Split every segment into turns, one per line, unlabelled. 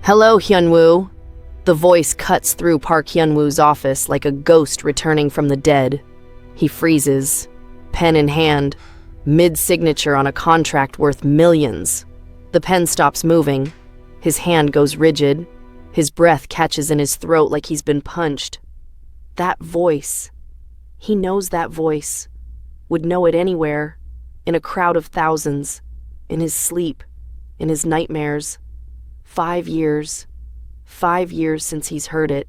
Hello, Hyun-woo. The voice cuts through Park Hyun-woo's office like a ghost returning from the dead. He freezes, pen in hand, mid-signature on a contract worth millions. The pen stops moving. His hand goes rigid. His breath catches in his throat like he's been punched. That voice. He knows that voice. Would know it anywhere. In a crowd of thousands. In his sleep. In his nightmares. 5 years. 5 years since he's heard it.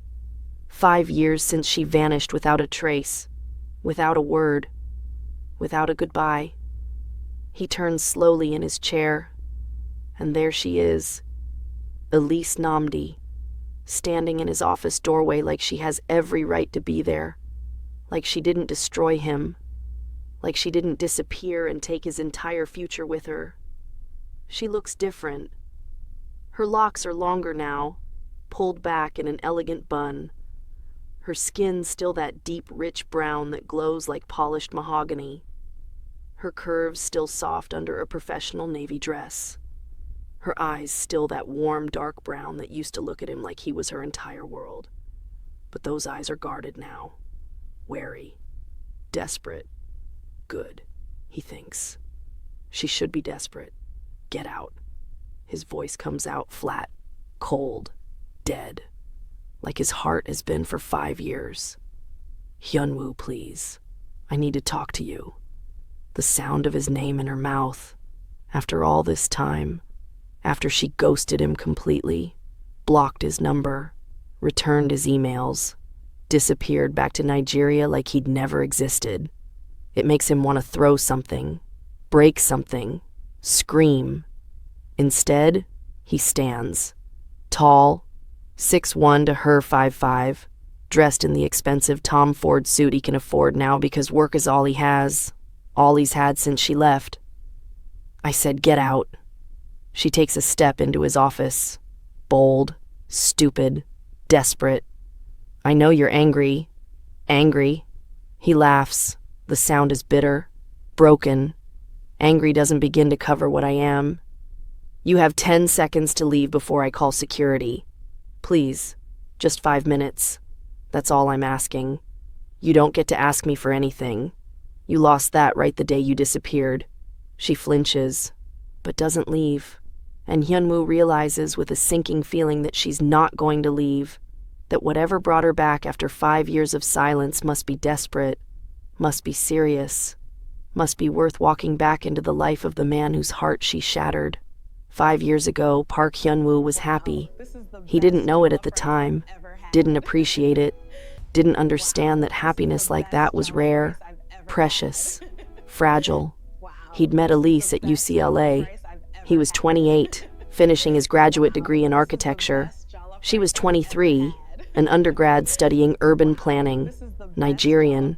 5 years since she vanished without a trace. Without a word. Without a goodbye. He turns slowly in his chair. And there she is. Elise Nnamdi. Standing in his office doorway like she has every right to be there. Like she didn't destroy him. Like she didn't disappear and take his entire future with her. She looks different. Her locks are longer now, pulled back in an elegant bun. Her skin still that deep, rich brown that glows like polished mahogany. Her curves still soft under a professional navy dress. Her eyes still that warm, dark brown that used to look at him like he was her entire world. But those eyes are guarded now. Wary. Desperate. Good, he thinks. She should be desperate. Get out. His voice comes out flat, cold, dead. Like his heart has been for 5 years. Hyun-woo, please. I need to talk to you. The sound of his name in her mouth. After all this time. After she ghosted him completely. Blocked his number. Returned his emails. Disappeared back to Nigeria like he'd never existed. It makes him want to throw something. Break something. Scream. Instead, he stands. Tall. 6'1" to her 5'5", dressed in the expensive Tom Ford suit he can afford now because work is all he has, all he's had since she left. I said, get out. She takes a step into his office. Bold, stupid, desperate. I know you're angry. Angry. He laughs. The sound is bitter, broken. Angry doesn't begin to cover what I am. You have 10 seconds to leave before I call security. Please, just 5 minutes. That's all I'm asking. You don't get to ask me for anything. You lost that right the day you disappeared. She flinches, but doesn't leave. And Hyun-woo realizes with a sinking feeling that she's not going to leave, that whatever brought her back after 5 years of silence must be desperate, must be serious, must be worth walking back into the life of the man whose heart she shattered. 5 years ago, Park Hyun-woo was happy. He didn't know it at the time, didn't appreciate it, didn't understand that happiness like that was rare, precious, fragile. He'd met Elise at UCLA. He was 28, finishing his graduate degree in architecture. She was 23, an undergrad studying urban planning, Nigerian,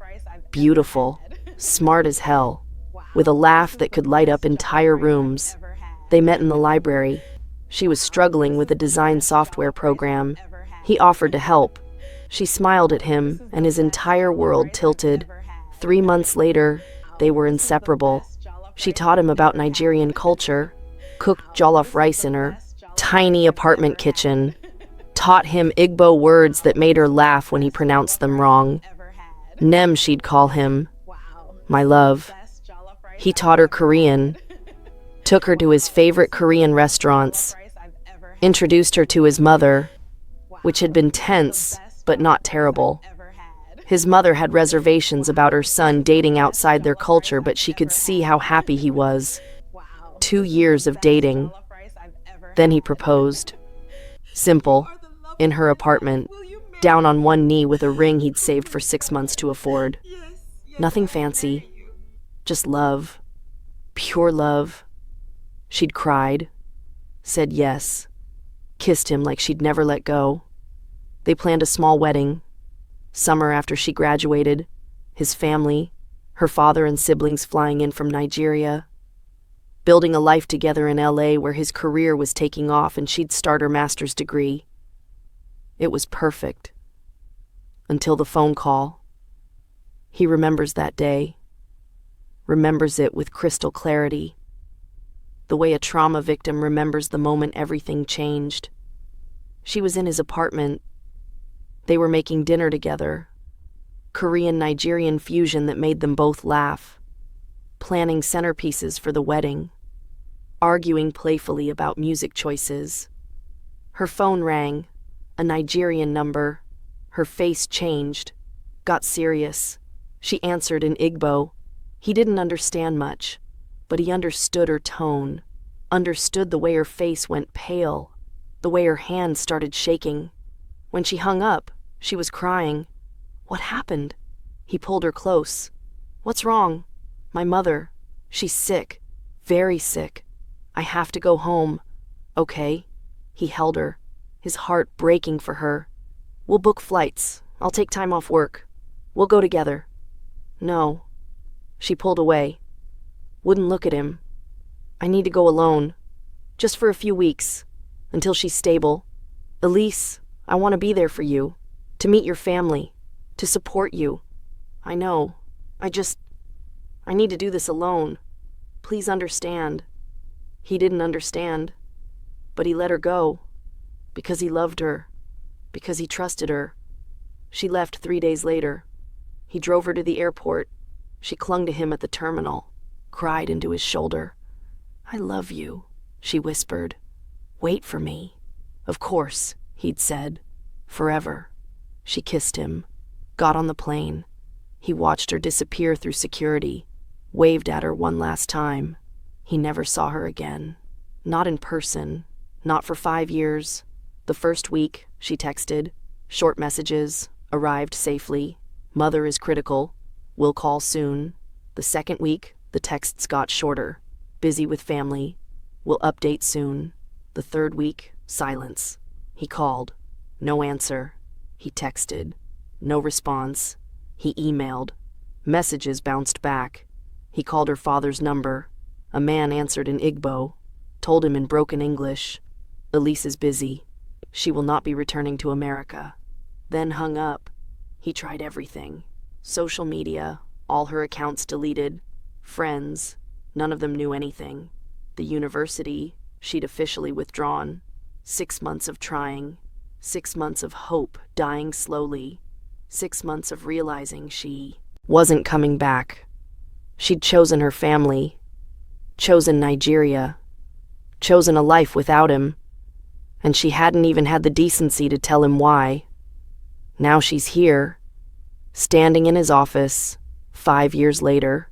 beautiful, smart as hell, with a laugh that could light up entire rooms. They met in the library. She was struggling with a design software program. He offered to help. She smiled at him, and his entire world tilted. 3 months later, they were inseparable. She taught him about Nigerian culture, cooked jollof rice in her tiny apartment kitchen, taught him Igbo words that made her laugh when he pronounced them wrong. Nem, she'd call him. My love. He taught her Korean, took her to his favorite Korean restaurants, introduced her to his mother, which had been tense, but not terrible. His mother had reservations about her son dating outside their culture, but she could see how happy he was. 2 years of dating. Then he proposed. Simple, in her apartment, down on one knee with a ring he'd saved for 6 months to afford. Nothing fancy, just love, pure love. She'd cried, said yes, kissed him like she'd never let go. They planned a small wedding. Summer after she graduated, his family, her father and siblings flying in from Nigeria, building a life together in LA where his career was taking off and she'd start her master's degree. It was perfect. Until the phone call. He remembers that day. Remembers it with crystal clarity. The way a trauma victim remembers the moment everything changed. She was in his apartment. They were making dinner together. Korean-Nigerian fusion that made them both laugh. Planning centerpieces for the wedding. Arguing playfully about music choices. Her phone rang, a Nigerian number. Her face changed, got serious. She answered in Igbo. He didn't understand much, but he understood her tone, understood the way her face went pale, the way her hands started shaking. When she hung up, she was crying. What happened? He pulled her close. What's wrong? My mother. She's sick, very sick. I have to go home. Okay. He held her, his heart breaking for her. We'll book flights. I'll take time off work. We'll go together. No. She pulled away. Wouldn't look at him. I need to go alone. Just for a few weeks. Until she's stable. Elise, I want to be there for you. To meet your family. To support you. I know. I need to do this alone. Please understand. He didn't understand. But he let her go. Because he loved her. Because he trusted her. She left 3 days later. He drove her to the airport. She clung to him at the terminal, cried into his shoulder. I love you, she whispered. Wait for me. Of course, he'd said. Forever. She kissed him, got on the plane. He watched her disappear through security, waved at her one last time. He never saw her again. Not in person. Not for 5 years. The first week, she texted. Short messages. Arrived safely. Mother is critical. Will call soon. The second week, the texts got shorter. Busy with family. Will update soon. The third week, silence. He called. No answer. He texted. No response. He emailed. Messages bounced back. He called her father's number. A man answered in Igbo. Told him in broken English. Elise is busy. She will not be returning to America. Then hung up. He tried everything. Social media, all her accounts deleted. Friends, none of them knew anything. The university, she'd officially withdrawn. 6 months of trying. 6 months of hope dying slowly. 6 months of realizing she wasn't coming back. She'd chosen her family. Chosen Nigeria. Chosen a life without him. And she hadn't even had the decency to tell him why. Now she's here, standing in his office, 5 years later,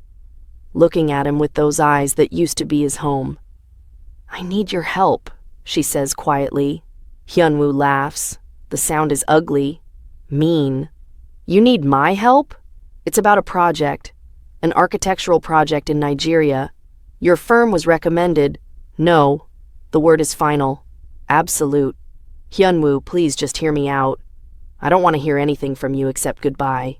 looking at him with those eyes that used to be his home. I need your help, she says quietly. Hyun-woo laughs. The sound is ugly, mean. You need my help? It's about a project, an architectural project in Nigeria. Your firm was recommended. No, the word is final. Absolute. Hyun-woo, please just hear me out. I don't want to hear anything from you except goodbye.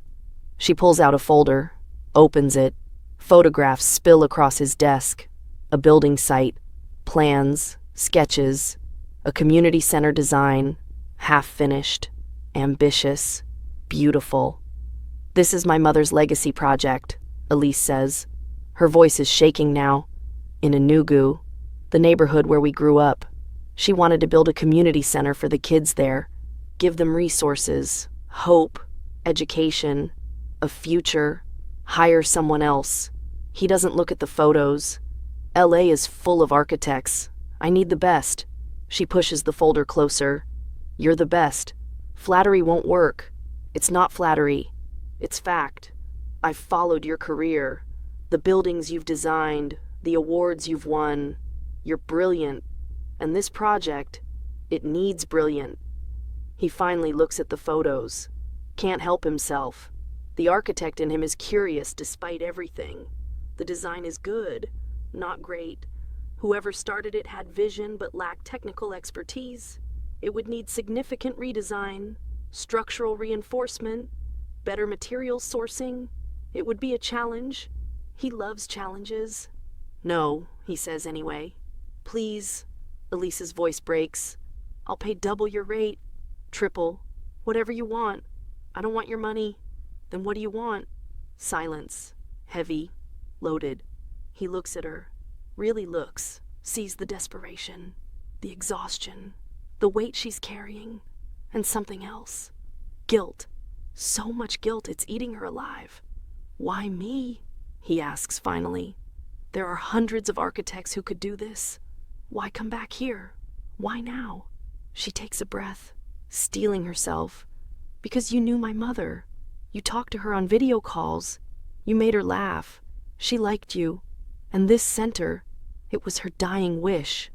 She pulls out a folder, opens it. Photographs spill across his desk. A building site, plans, sketches, a community center design, half-finished, ambitious, beautiful. This is my mother's legacy project, Elise says. Her voice is shaking now. In Enugu, the neighborhood where we grew up, she wanted to build a community center for the kids there. Give them resources, hope, education, a future, hire someone else. He doesn't look at the photos. LA is full of architects. I need the best. She pushes the folder closer. You're the best. Flattery won't work. It's not flattery. It's fact. I've followed your career. The buildings you've designed, the awards you've won. You're brilliant. And this project, it needs brilliant. He finally looks at the photos. Can't help himself. The architect in him is curious despite everything. The design is good, not great. Whoever started it had vision but lacked technical expertise. It would need significant redesign, structural reinforcement, better material sourcing. It would be a challenge. He loves challenges. No, he says anyway. Please, Elise's voice breaks. I'll pay double your rate. Triple. Whatever you want. I don't want your money. Then what do you want? Silence. Heavy. Loaded. He looks at her. Really looks. Sees the desperation. The exhaustion. The weight she's carrying, and something else. Guilt. So much guilt, it's eating her alive. Why me? He asks finally. There are hundreds of architects who could do this. Why come back here? Why now? She takes a breath, steeling herself. Because you knew my mother. You talked to her on video calls. You made her laugh. She liked you. And this center, it was her dying wish.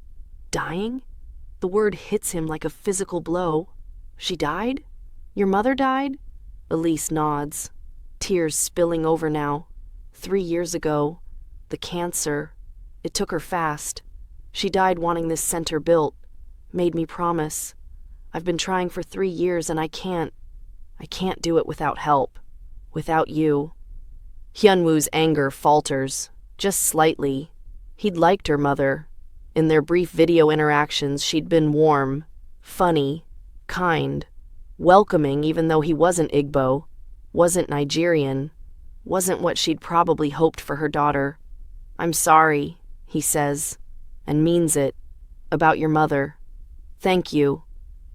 Dying? The word hits him like a physical blow. She died? Your mother died? Elise nods, tears spilling over now. 3 years ago, the cancer. It took her fast. She died wanting this center built. Made me promise. I've been trying for 3 years and I can't do it without help. Without you. Hyun-woo's anger falters, just slightly. He'd liked her mother. In their brief video interactions, she'd been warm, funny, kind, welcoming even though he wasn't Igbo, wasn't Nigerian, wasn't what she'd probably hoped for her daughter. I'm sorry, he says, and means it, about your mother. Thank you,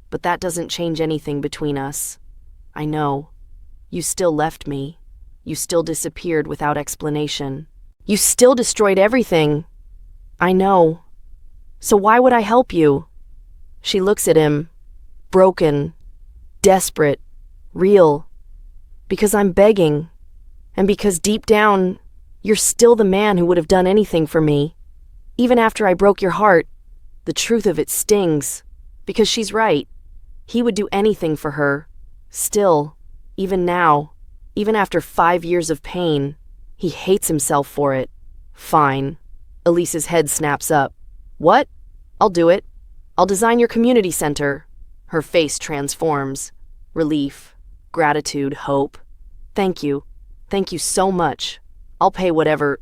but that doesn't change anything between us. I know. You still left me. You still disappeared without explanation. You still destroyed everything. I know. So why would I help you? She looks at him, broken, desperate, real. Because I'm begging. And because deep down, you're still the man who would have done anything for me. Even after I broke your heart, the truth of it stings. Because she's right. He would do anything for her. Still, even now, even after 5 years of pain, he hates himself for it. Fine. Elise's head snaps up. What? I'll do it. I'll design your community center. Her face transforms. Relief, gratitude, hope. Thank you. Thank you so much. I'll pay whatever.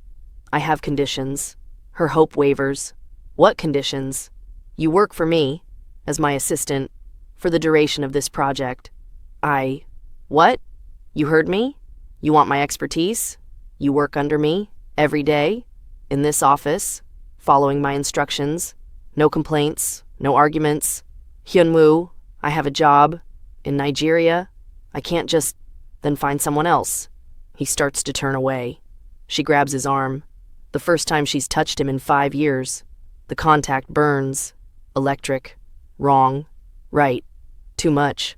I have conditions. Her hope wavers. What conditions? You work for me, as my assistant, for the duration of this project. What? You heard me? You want my expertise? You work under me, every day, in this office, following my instructions. No complaints, no arguments. Hyun-woo, I have a job. In Nigeria. I can't just then find someone else. He starts to turn away. She grabs his arm. The first time she's touched him in 5 years. The contact burns. Electric. Wrong. Right. Too much.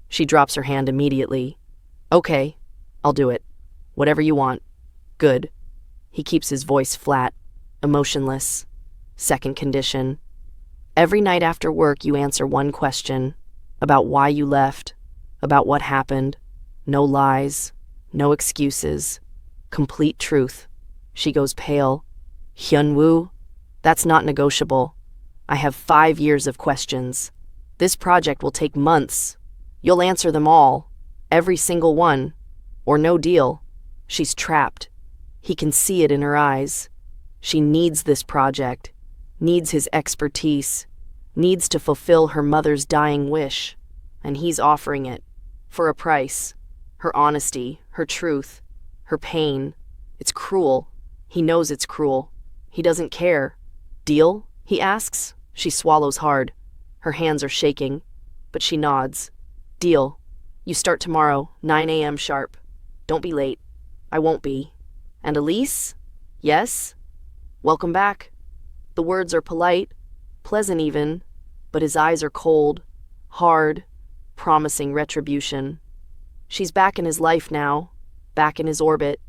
She drops her hand immediately. Okay, I'll do it. Whatever you want. Good. He keeps his voice flat, emotionless. Second condition. Every night after work you answer one question. About why you left. About what happened. No lies. No excuses. Complete truth. She goes pale. Hyun-woo, that's not negotiable. I have 5 years of questions. This project will take months. You'll answer them all. Every single one. Or no deal. She's trapped. He can see it in her eyes. She needs this project. Needs his expertise. Needs to fulfill her mother's dying wish. And he's offering it. For a price. Her honesty. Her truth. Her pain. It's cruel. He knows it's cruel. He doesn't care. Deal? He asks. She swallows hard. Her hands are shaking. But she nods. Deal. You start tomorrow, 9 a.m. sharp. Don't be late. I won't be. And Elise? Yes? Welcome back. The words are polite, pleasant even, but his eyes are cold, hard, promising retribution. She's back in his life now, back in his orbit,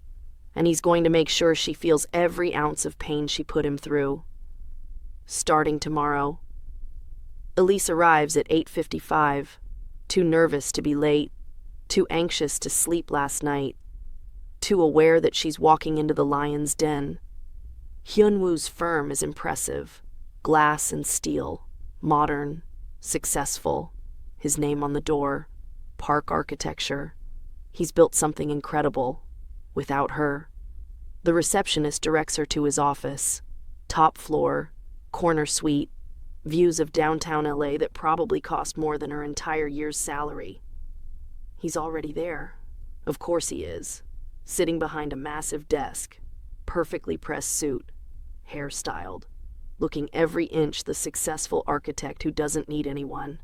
and he's going to make sure she feels every ounce of pain she put him through. Starting tomorrow. Elise arrives at 8:55, too nervous to be late, too anxious to sleep last night, too aware that she's walking into the lion's den. Hyun-woo's firm is impressive, glass and steel, modern, successful, his name on the door, Park architecture. He's built something incredible, without her. The receptionist directs her to his office, top floor, corner suite, views of downtown LA that probably cost more than her entire year's salary. He's already there. Of course he is, sitting behind a massive desk, perfectly pressed suit, hair styled. looking every inch the successful architect who doesn't need anyone.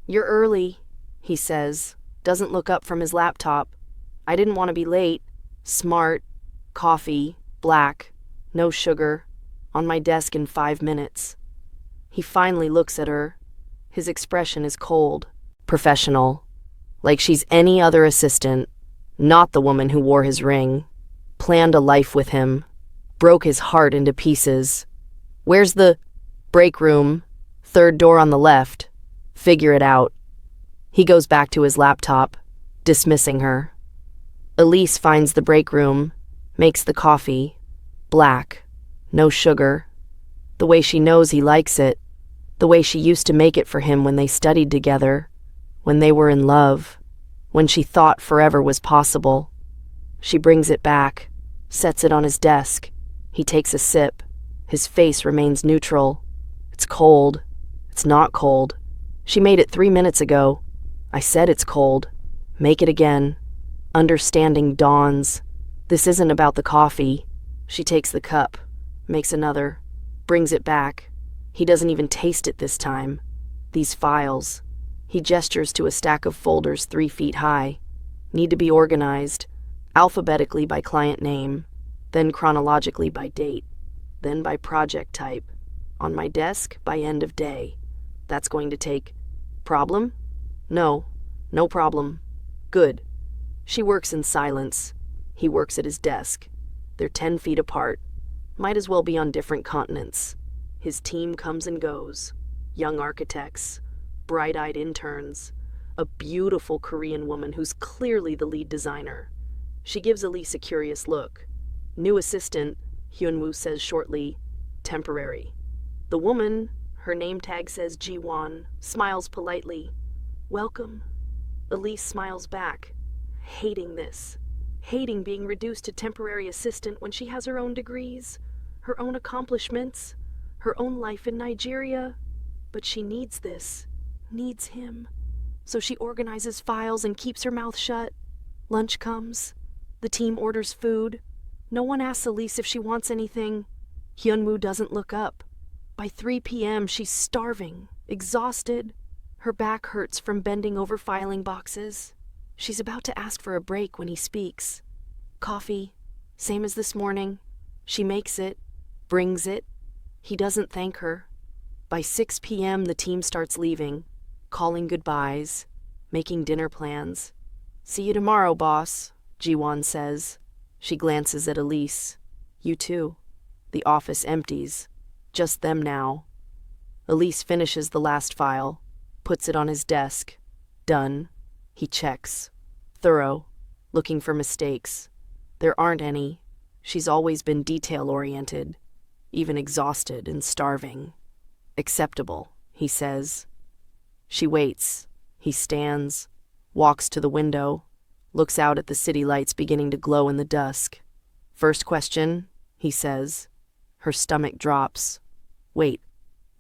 "You're early," he says, doesn't look up from his laptop. "I didn't want to be late. Smart, coffee, black, no sugar, on my desk in 5 minutes." He finally looks at her. His expression is cold, professional, like she's any other assistant, not the woman who wore his ring, planned a life with him, broke his heart into pieces. "Where's the break room? Third door on the left. Figure it out." He goes back to his laptop, dismissing her. Elise finds the break room, makes the coffee, black, no sugar, the way she knows he likes it, the way she used to make it for him when they studied together, when they were in love, when she thought forever was possible. She brings it back, sets it on his desk. He takes a sip. His face remains neutral. It's cold. It's not cold. She made it 3 minutes ago. I said it's cold. Make it again. Understanding dawns. This isn't about the coffee. She takes the cup, makes another, brings it back. He doesn't even taste it this time. These files. He gestures to a stack of folders 3 feet high. Need to be organized, alphabetically by client name, then chronologically by date, then by project type. On my desk by end of day. That's going to take. Problem? No, no problem. Good. She works in silence. He works at his desk. They're 10 feet apart. Might as well be on different continents. His team comes and goes. Young architects, bright-eyed interns, a beautiful Korean woman who's clearly the lead designer. She gives Elise a curious look. New assistant, Hyun-woo says shortly, temporary. The woman, her name tag says Ji-won, smiles politely. Welcome. Elise smiles back, hating this, hating being reduced to temporary assistant when she has her own degrees, her own accomplishments, her own life in Nigeria. But she needs this, needs him. So she organizes files and keeps her mouth shut. Lunch comes. The team orders food. No one asks Elise if she wants anything. Hyun-woo doesn't look up. By 3 p.m., she's starving, exhausted. Her back hurts from bending over filing boxes. She's about to ask for a break when he speaks. Coffee, same as this morning. She makes it, brings it. He doesn't thank her. By 6 p.m., the team starts leaving, calling goodbyes, making dinner plans. "See you tomorrow, boss," Ji-won says. She glances at Elise. "You too." The office empties. Just them now. Elise finishes the last file, puts it on his desk. Done. He checks. Thorough, looking for mistakes. There aren't any. She's always been detail-oriented, even exhausted and starving. Acceptable, he says. She waits. He stands, walks to the window, looks out at the city lights beginning to glow in the dusk. "First question," he says. Her stomach drops. Wait,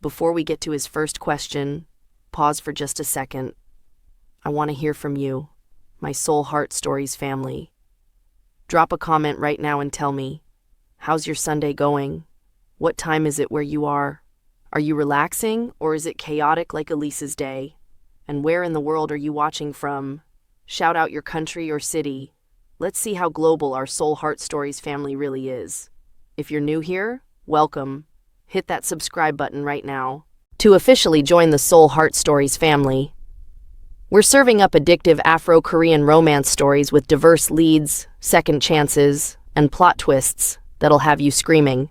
before we get to his first question, pause for just a second. I want to hear from you, my Soul Heart Stories family. Drop a comment right now and tell me, how's your Sunday going? What time is it where you are? Are you relaxing, or is it chaotic like Elise's day? And where in the world are you watching from? Shout out your country or city. Let's see how global our Soul Heart Stories family really is. If you're new here, welcome. Hit that subscribe button right now to officially join the Soul Heart Stories family. We're serving up addictive Afro-Korean romance stories with diverse leads, second chances, and plot twists that'll have you screaming.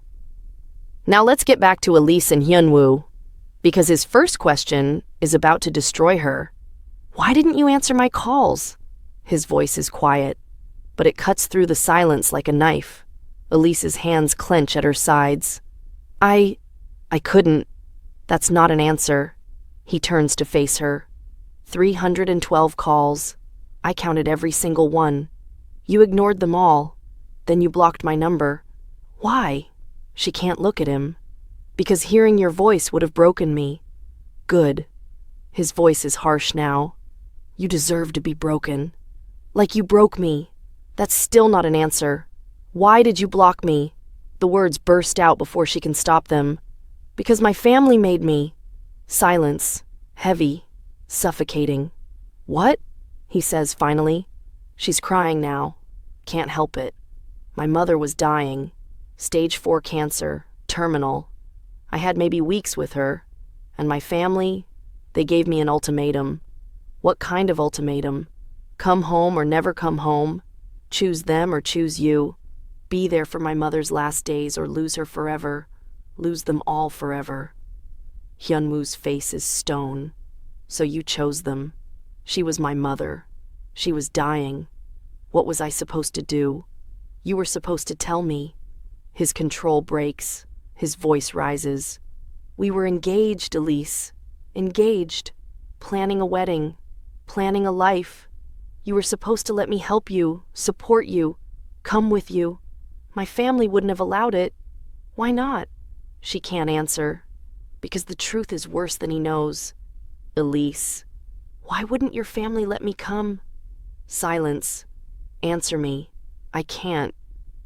Now let's get back to Elise and Hyun-woo, because his first question is about to destroy her. "Why didn't you answer my calls?" His voice is quiet, but it cuts through the silence like a knife. Elise's hands clench at her sides. I couldn't. That's not an answer. He turns to face her. 312 calls. I counted every single one. You ignored them all. Then you blocked my number. Why? She can't look at him. Because hearing your voice would have broken me. Good. His voice is harsh now. You deserve to be broken. Like you broke me. That's still not an answer. Why did you block me? The words burst out before she can stop them. Because my family made me. Silence. Heavy. Suffocating. What? He says finally. She's crying now. Can't help it. My mother was dying. Stage 4 cancer. Terminal. I had maybe weeks with her. And my family, they gave me an ultimatum. What kind of ultimatum? Come home or never come home. Choose them or choose you. Be there for my mother's last days or lose her forever. Lose them all forever. Hyun-woo's face is stone. So you chose them. She was my mother. She was dying. What was I supposed to do? You were supposed to tell me. His control breaks. His voice rises. We were engaged, Elise. Engaged. Planning a wedding. Planning a life. You were supposed to let me help you, support you, come with you. My family wouldn't have allowed it. Why not? She can't answer. Because the truth is worse than he knows. Elise, why wouldn't your family let me come? Silence. Answer me. I can't.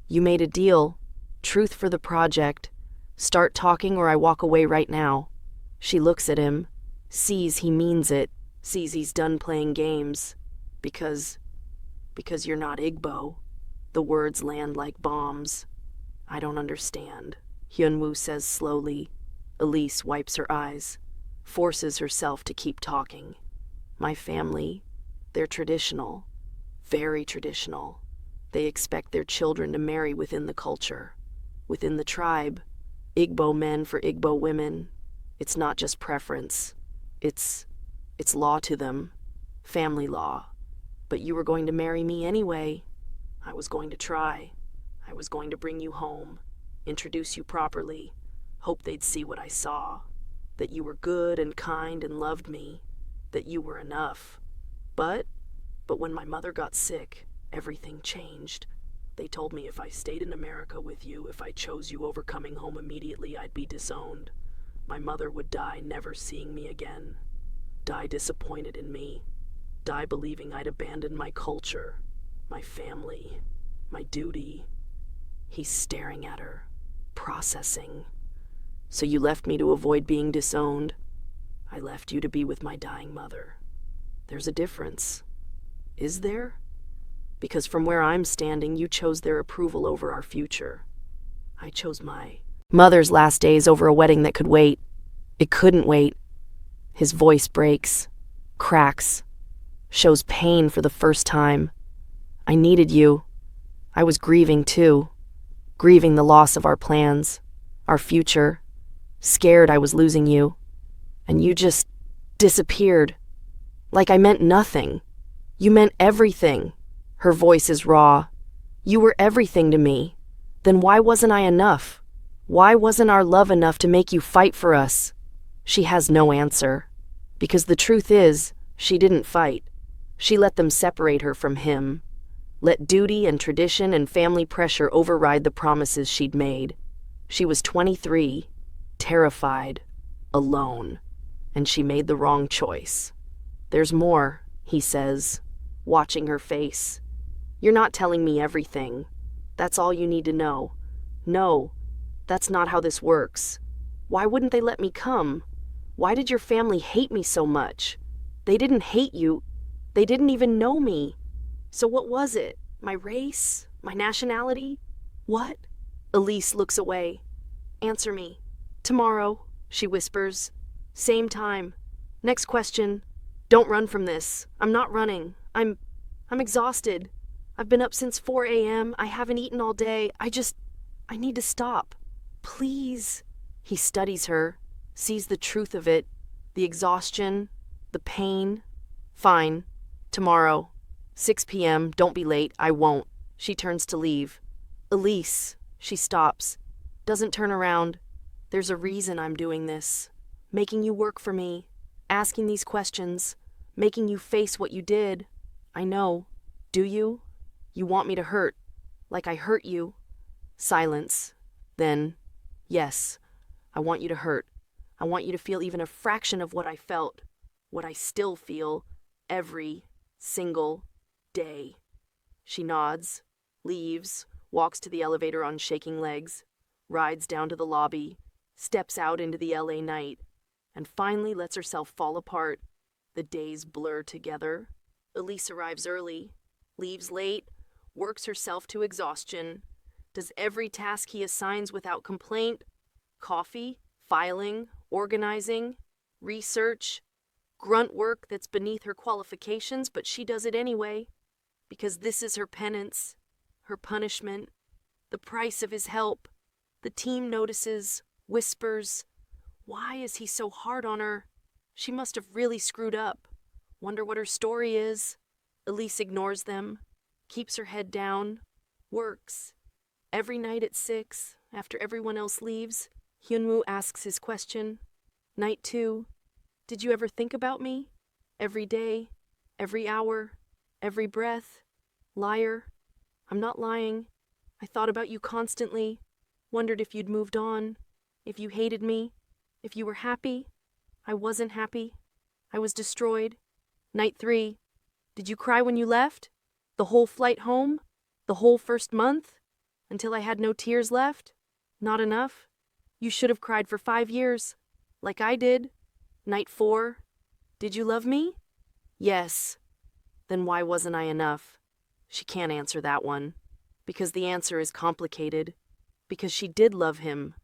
You made a deal. Truth for the project. Start talking or I walk away right now. She looks at him, sees he means it, sees he's done playing games. Because you're not Igbo. The words land like bombs. I don't understand, Hyun-woo says slowly. Elise wipes her eyes, forces herself to keep talking. My family, they're traditional. Very traditional. They expect their children to marry within the culture, within the tribe. Igbo men for Igbo women. It's not just preference. It's law to them. Family law. But you were going to marry me anyway. I was going to try. I was going to bring you home, introduce you properly, hope they'd see what I saw, that you were good and kind and loved me, that you were enough. But when my mother got sick, everything changed. They told me if I stayed in America with you, if I chose you over coming home immediately, I'd be disowned. My mother would die never seeing me again. Die disappointed in me. Die believing I'd abandoned my culture, my family, my duty. He's staring at her, processing. So you left me to avoid being disowned. I left you to be with my dying mother. There's a difference. Is there? Because from where I'm standing, you chose their approval over our future. I chose my mother's last days over a wedding that could wait. It couldn't wait. His voice breaks, cracks, shows pain for the first time. I needed you. I was grieving too. Grieving the loss of our plans, our future. Scared I was losing you. And you just disappeared. Like I meant nothing. You meant everything. Her voice is raw. You were everything to me. Then why wasn't I enough? Why wasn't our love enough to make you fight for us? She has no answer. Because the truth is, she didn't fight. She let them separate her from him. Let duty and tradition and family pressure override the promises she'd made. She was 23, terrified, alone, and she made the wrong choice. There's more, he says, watching her face. You're not telling me everything. That's all you need to know. No, that's not how this works. Why wouldn't they let me come? Why did your family hate me so much? They didn't hate you. They didn't even know me. So what was it? My race? My nationality? What? Elise looks away. Answer me. Tomorrow, she whispers. Same time. Next question. Don't run from this. I'm not running. I'm exhausted. I've been up since 4 a.m. I haven't eaten all day. I need to stop. Please. He studies her, sees the truth of it, the exhaustion, the pain. Fine. Tomorrow. 6 p.m. Don't be late. I won't. She turns to leave. Elise. She stops. Doesn't turn around. There's a reason I'm doing this. Making you work for me. Asking these questions. Making you face what you did. I know. Do you? You want me to hurt. Like I hurt you. Silence. Then, yes. I want you to hurt. I want you to feel even a fraction of what I felt. What I still feel. Every single day. She nods, leaves, walks to the elevator on shaking legs, rides down to the lobby, steps out into the LA night, and finally lets herself fall apart. The days blur together. Elise arrives early, leaves late, works herself to exhaustion, does every task he assigns without complaint. Coffee, filing, organizing, research, grunt work that's beneath her qualifications, but she does it anyway, because this is her penance, her punishment, the price of his help. The team notices, whispers, "Why is he so hard on her? She must have really screwed up. Wonder what her story is." Elise ignores them, keeps her head down, works. Every night at 6, after everyone else leaves, Hyun-woo asks his question. Night 2, "Did you ever think about me? Every day, every hour, every breath. Liar. I'm not lying. I thought about you constantly. Wondered if you'd moved on, if you hated me, if you were happy. I wasn't happy. I was destroyed." Night 3, "Did you cry when you left? The whole flight home? The whole first month? Until I had no tears left? Not enough? You should have cried for 5 years, like I did." Night 4, "Did you love me?" "Yes." "Then why wasn't I enough?" She can't answer that one, because the answer is complicated, because she did love him,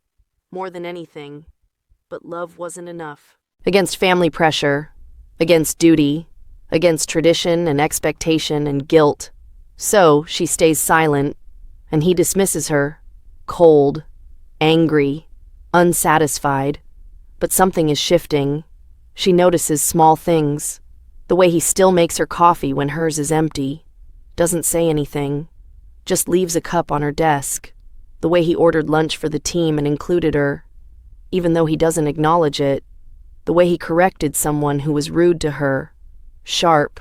more than anything, but love wasn't enough. Against family pressure, against duty, against tradition and expectation and guilt. So she stays silent, and he dismisses her, cold, angry, unsatisfied. But something is shifting. She notices small things. The way he still makes her coffee when hers is empty. Doesn't say anything. Just leaves a cup on her desk. The way he ordered lunch for the team and included her, even though he doesn't acknowledge it. The way he corrected someone who was rude to her. Sharp,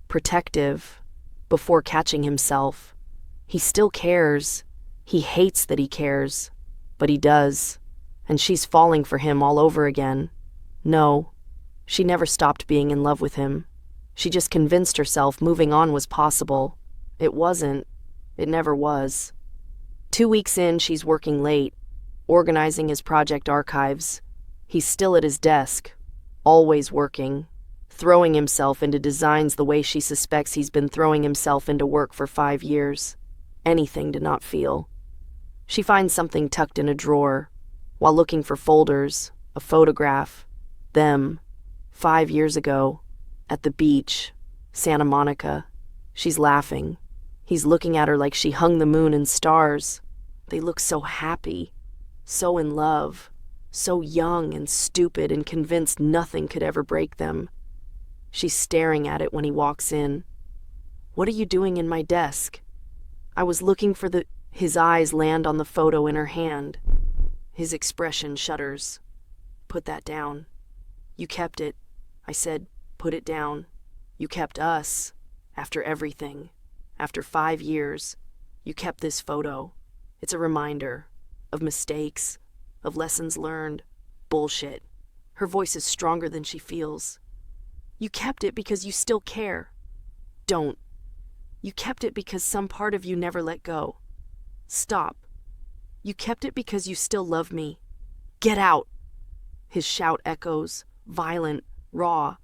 protective, before catching himself. He still cares. He hates that he cares, but he does. And she's falling for him all over again. No, she never stopped being in love with him. She just convinced herself moving on was possible. It wasn't. It never was. 2 weeks in, she's working late, organizing his project archives. He's still at his desk, always working, throwing himself into designs the way she suspects he's been throwing himself into work for 5 years. Anything to not feel. She finds something tucked in a drawer, while looking for folders, a photograph. Them, 5 years ago, at the beach, Santa Monica. She's laughing. He's looking at her like she hung the moon and stars. They look so happy, so in love, so young and stupid and convinced nothing could ever break them. She's staring at it when he walks in. "What are you doing in my desk?" "I was looking for the..." His eyes land on the photo in her hand. His expression shudders. "Put that down. You kept it." I said, "Put it down. You kept us. After everything. After 5 years. You kept this photo. It's a reminder. Of mistakes. Of lessons learned. Bullshit." Her voice is stronger than she feels. "You kept it because you still care." "Don't. You kept it because some part of you never let go." "Stop. You kept it because you still love me. Get out." His shout echoes, violent, raw.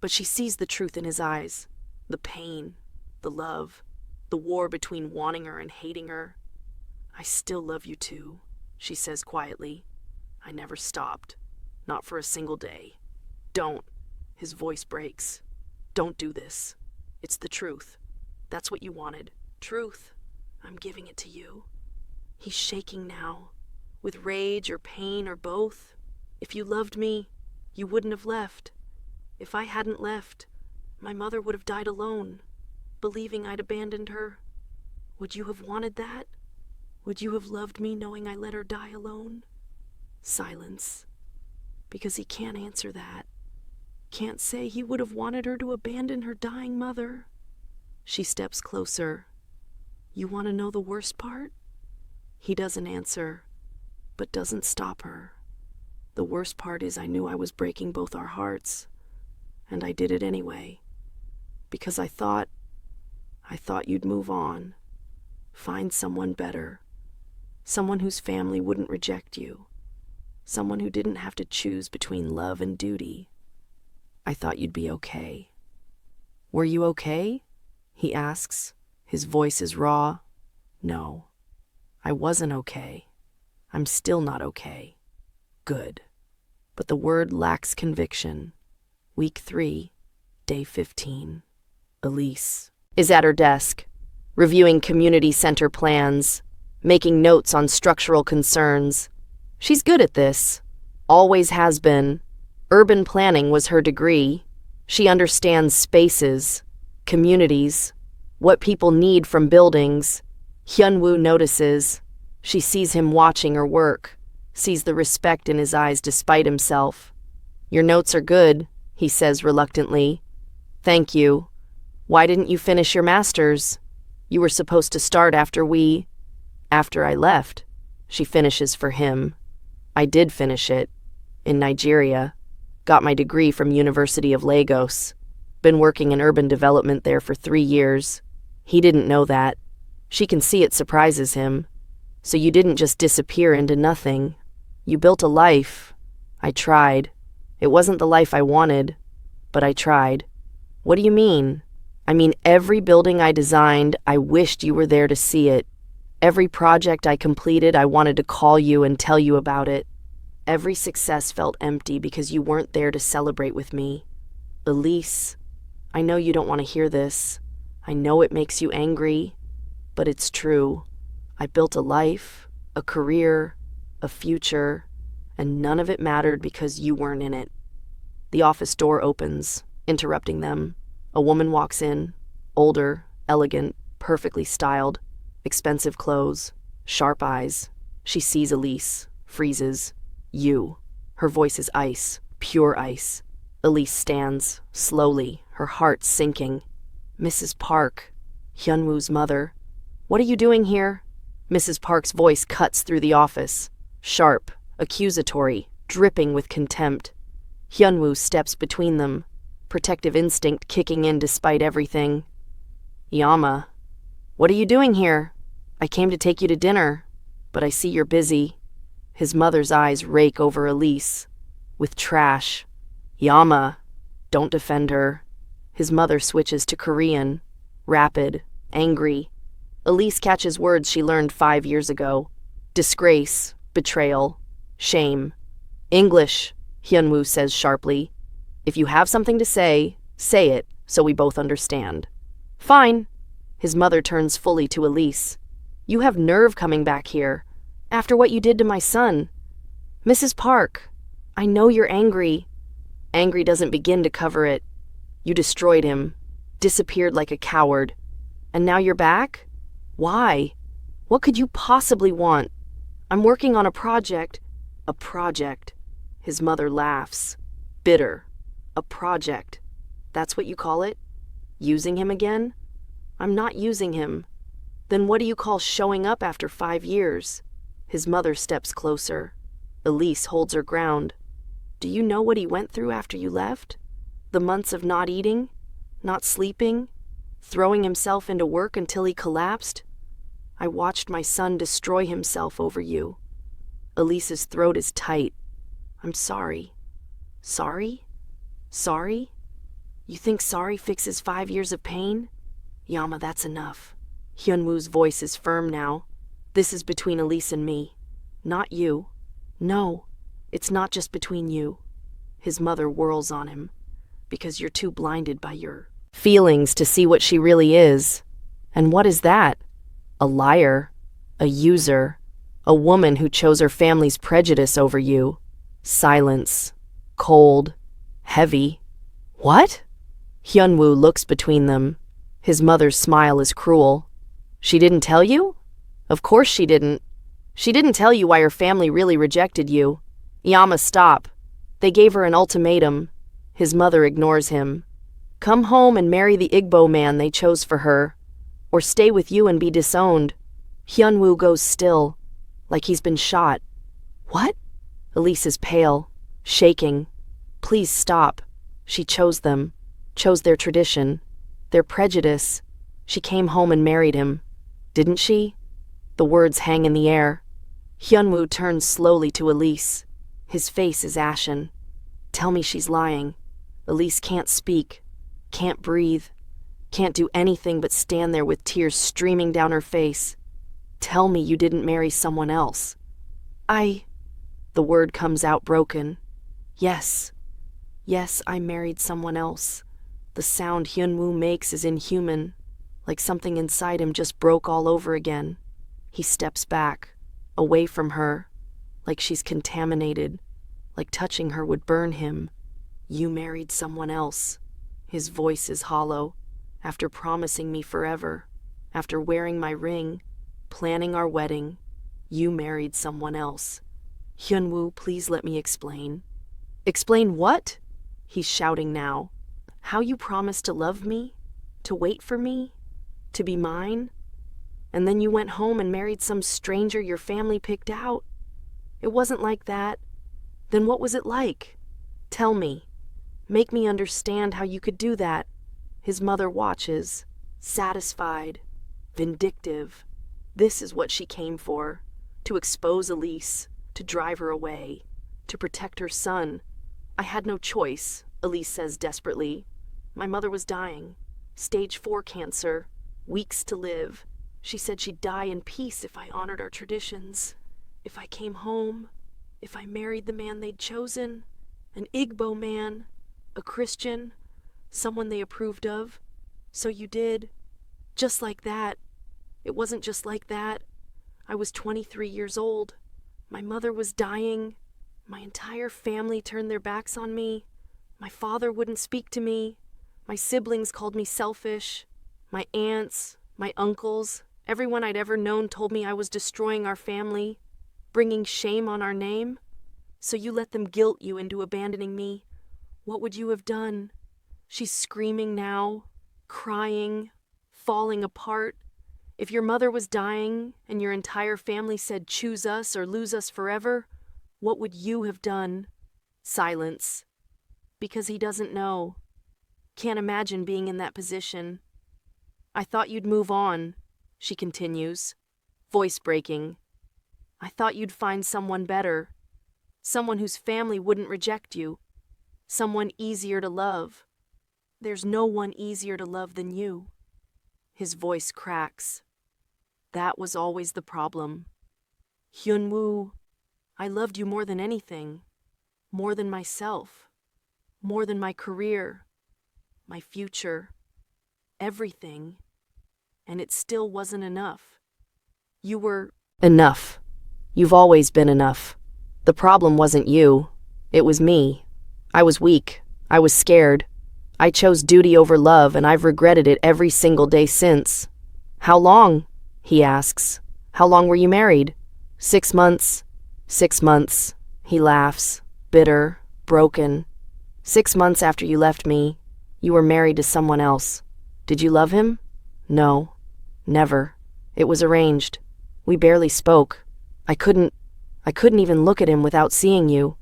But she sees the truth in his eyes. The pain, the love, the war between wanting her and hating her. "I still love you too," she says quietly. "I never stopped. Not for a single day. Don't." His voice breaks. "Don't do this. It's the truth. That's what you wanted. Truth. I'm giving it to you." He's shaking now, with rage or pain or both. "If you loved me, you wouldn't have left. If I hadn't left, my mother would have died alone, believing I'd abandoned her. Would you have wanted that? Would you have loved me knowing I let her die alone?" Silence. Because he can't answer that. Can't say he would have wanted her to abandon her dying mother. She steps closer. "You want to know the worst part?" He doesn't answer, but doesn't stop her. "The worst part is I knew I was breaking both our hearts, and I did it anyway. Because I thought you'd move on, find someone better, someone whose family wouldn't reject you. Someone who didn't have to choose between love and duty. I thought you'd be okay. Were you okay? He asks. His voice is raw. No, I wasn't okay. I'm still not okay. Good. But the word lacks conviction. Week 3, day 15. Elise is at her desk, reviewing community center plans, making notes on structural concerns. She's good at this. Always has been. Urban planning was her degree. She understands spaces, communities, what people need from buildings. Hyun-woo notices. She sees him watching her work, sees the respect in his eyes despite himself. Your notes are good, he says reluctantly. Thank you. Why didn't you finish your master's? You were supposed to start after I left. She finishes for him. I did finish it. In Nigeria. Got my degree from University of Lagos. Been working in urban development there for 3 years. He didn't know that. She can see it surprises him. So you didn't just disappear into nothing. You built a life. I tried. It wasn't the life I wanted, but I tried. What do you mean? I mean, every building I designed, I wished you were there to see it. Every project I completed, I wanted to call you and tell you about it. Every success felt empty because you weren't there to celebrate with me. Elise, I know you don't want to hear this. I know it makes you angry, but it's true. I built a life, a career, a future, and none of it mattered because you weren't in it. The office door opens, interrupting them. A woman walks in, older, elegant, perfectly styled, expensive clothes, sharp eyes. She sees Elise, freezes. You. Her voice is ice, pure ice. Elise stands, slowly, her heart sinking. Mrs. Park, Hyun-woo's mother. What are you doing here? Mrs. Park's voice cuts through the office, sharp, accusatory, dripping with contempt. Hyun-woo steps between them, protective instinct kicking in despite everything. Yama, what are you doing here? I came to take you to dinner, but I see you're busy. His mother's eyes rake over Elise. With trash. Yama, don't defend her. His mother switches to Korean, rapid, angry. Elise catches words she learned 5 years ago. Disgrace, betrayal, shame. English, Hyun-woo says sharply. If you have something to say it so we both understand. Fine. His mother turns fully to Elise. You have nerve coming back here. After what you did to my son. Mrs. Park, I know you're angry. Angry doesn't begin to cover it. You destroyed him, disappeared like a coward. And now you're back? Why? What could you possibly want? I'm working on a project. A project. His mother laughs. Bitter. A project. That's what you call it? Using him again? I'm not using him. Then what do you call showing up after 5 years? His mother steps closer. Elise holds her ground. Do you know what he went through after you left? The months of not eating, not sleeping, throwing himself into work until he collapsed? I watched my son destroy himself over you. Elise's throat is tight. I'm sorry. Sorry? Sorry? You think sorry fixes 5 years of pain? Yama, that's enough. Hyun-woo's voice is firm now. This is between Elise and me, not you. No, it's not just between you. His mother whirls on him, because you're too blinded by your feelings to see what she really is. And what is that? A liar, a user, a woman who chose her family's prejudice over you. Silence, cold, heavy. What? Hyun-woo looks between them. His mother's smile is cruel. She didn't tell you? Of course she didn't. She didn't tell you why her family really rejected you. Yama, stop. They gave her an ultimatum. His mother ignores him. Come home and marry the Igbo man they chose for her, or stay with you and be disowned. Hyun-woo goes still, like he's been shot. What? Elise is pale, shaking. Please stop. She chose them, chose their tradition, their prejudice. She came home and married him. Didn't she? The words hang in the air. Hyun-woo turns slowly to Elise. His face is ashen. Tell me she's lying. Elise can't speak, can't breathe, can't do anything but stand there with tears streaming down her face. Tell me you didn't marry someone else. The word comes out broken. Yes, I married someone else. The sound Hyun-woo makes is inhuman, like something inside him just broke all over again. He steps back, away from her, like she's contaminated, like touching her would burn him. You married someone else. His voice is hollow. After promising me forever, after wearing my ring, planning our wedding, you married someone else. Hyun-woo, please let me explain. Explain what? He's shouting now. How you promised to love me? To wait for me? To be mine? And then you went home and married some stranger your family picked out? It wasn't like that. Then what was it like? Tell me. Make me understand how you could do that. His mother watches, satisfied, vindictive. This is what she came for, to expose Elise, to drive her away, to protect her son. I had no choice, Elise says desperately. My mother was dying, stage 4 cancer, weeks to live. She said she'd die in peace if I honored our traditions, if I came home, if I married the man they'd chosen, an Igbo man, a Christian, someone they approved of. So you did. Just like that. It wasn't just like that. I was 23 years old. My mother was dying. My entire family turned their backs on me. My father wouldn't speak to me. My siblings called me selfish. My aunts, my uncles, everyone I'd ever known told me I was destroying our family, bringing shame on our name. So you let them guilt you into abandoning me. What would you have done? She's screaming now, crying, falling apart. If your mother was dying and your entire family said choose us or lose us forever, what would you have done? Silence. Because he doesn't know. Can't imagine being in that position. I thought you'd move on, she continues, voice breaking. I thought you'd find someone better, someone whose family wouldn't reject you, someone easier to love. There's no one easier to love than you. His voice cracks. That was always the problem. Hyun-woo, I loved you more than anything, more than myself, more than my career, my future, everything. And it still wasn't enough. You were enough. You've always been enough. The problem wasn't you. It was me. I was weak. I was scared. I chose duty over love, and I've regretted it every single day since. How long? He asks. How long were you married? 6 months. 6 months. He laughs, bitter, broken. 6 months after you left me, you were married to someone else. Did you love him? No. Never. It was arranged. We barely spoke. I couldn't even look at him without seeing you.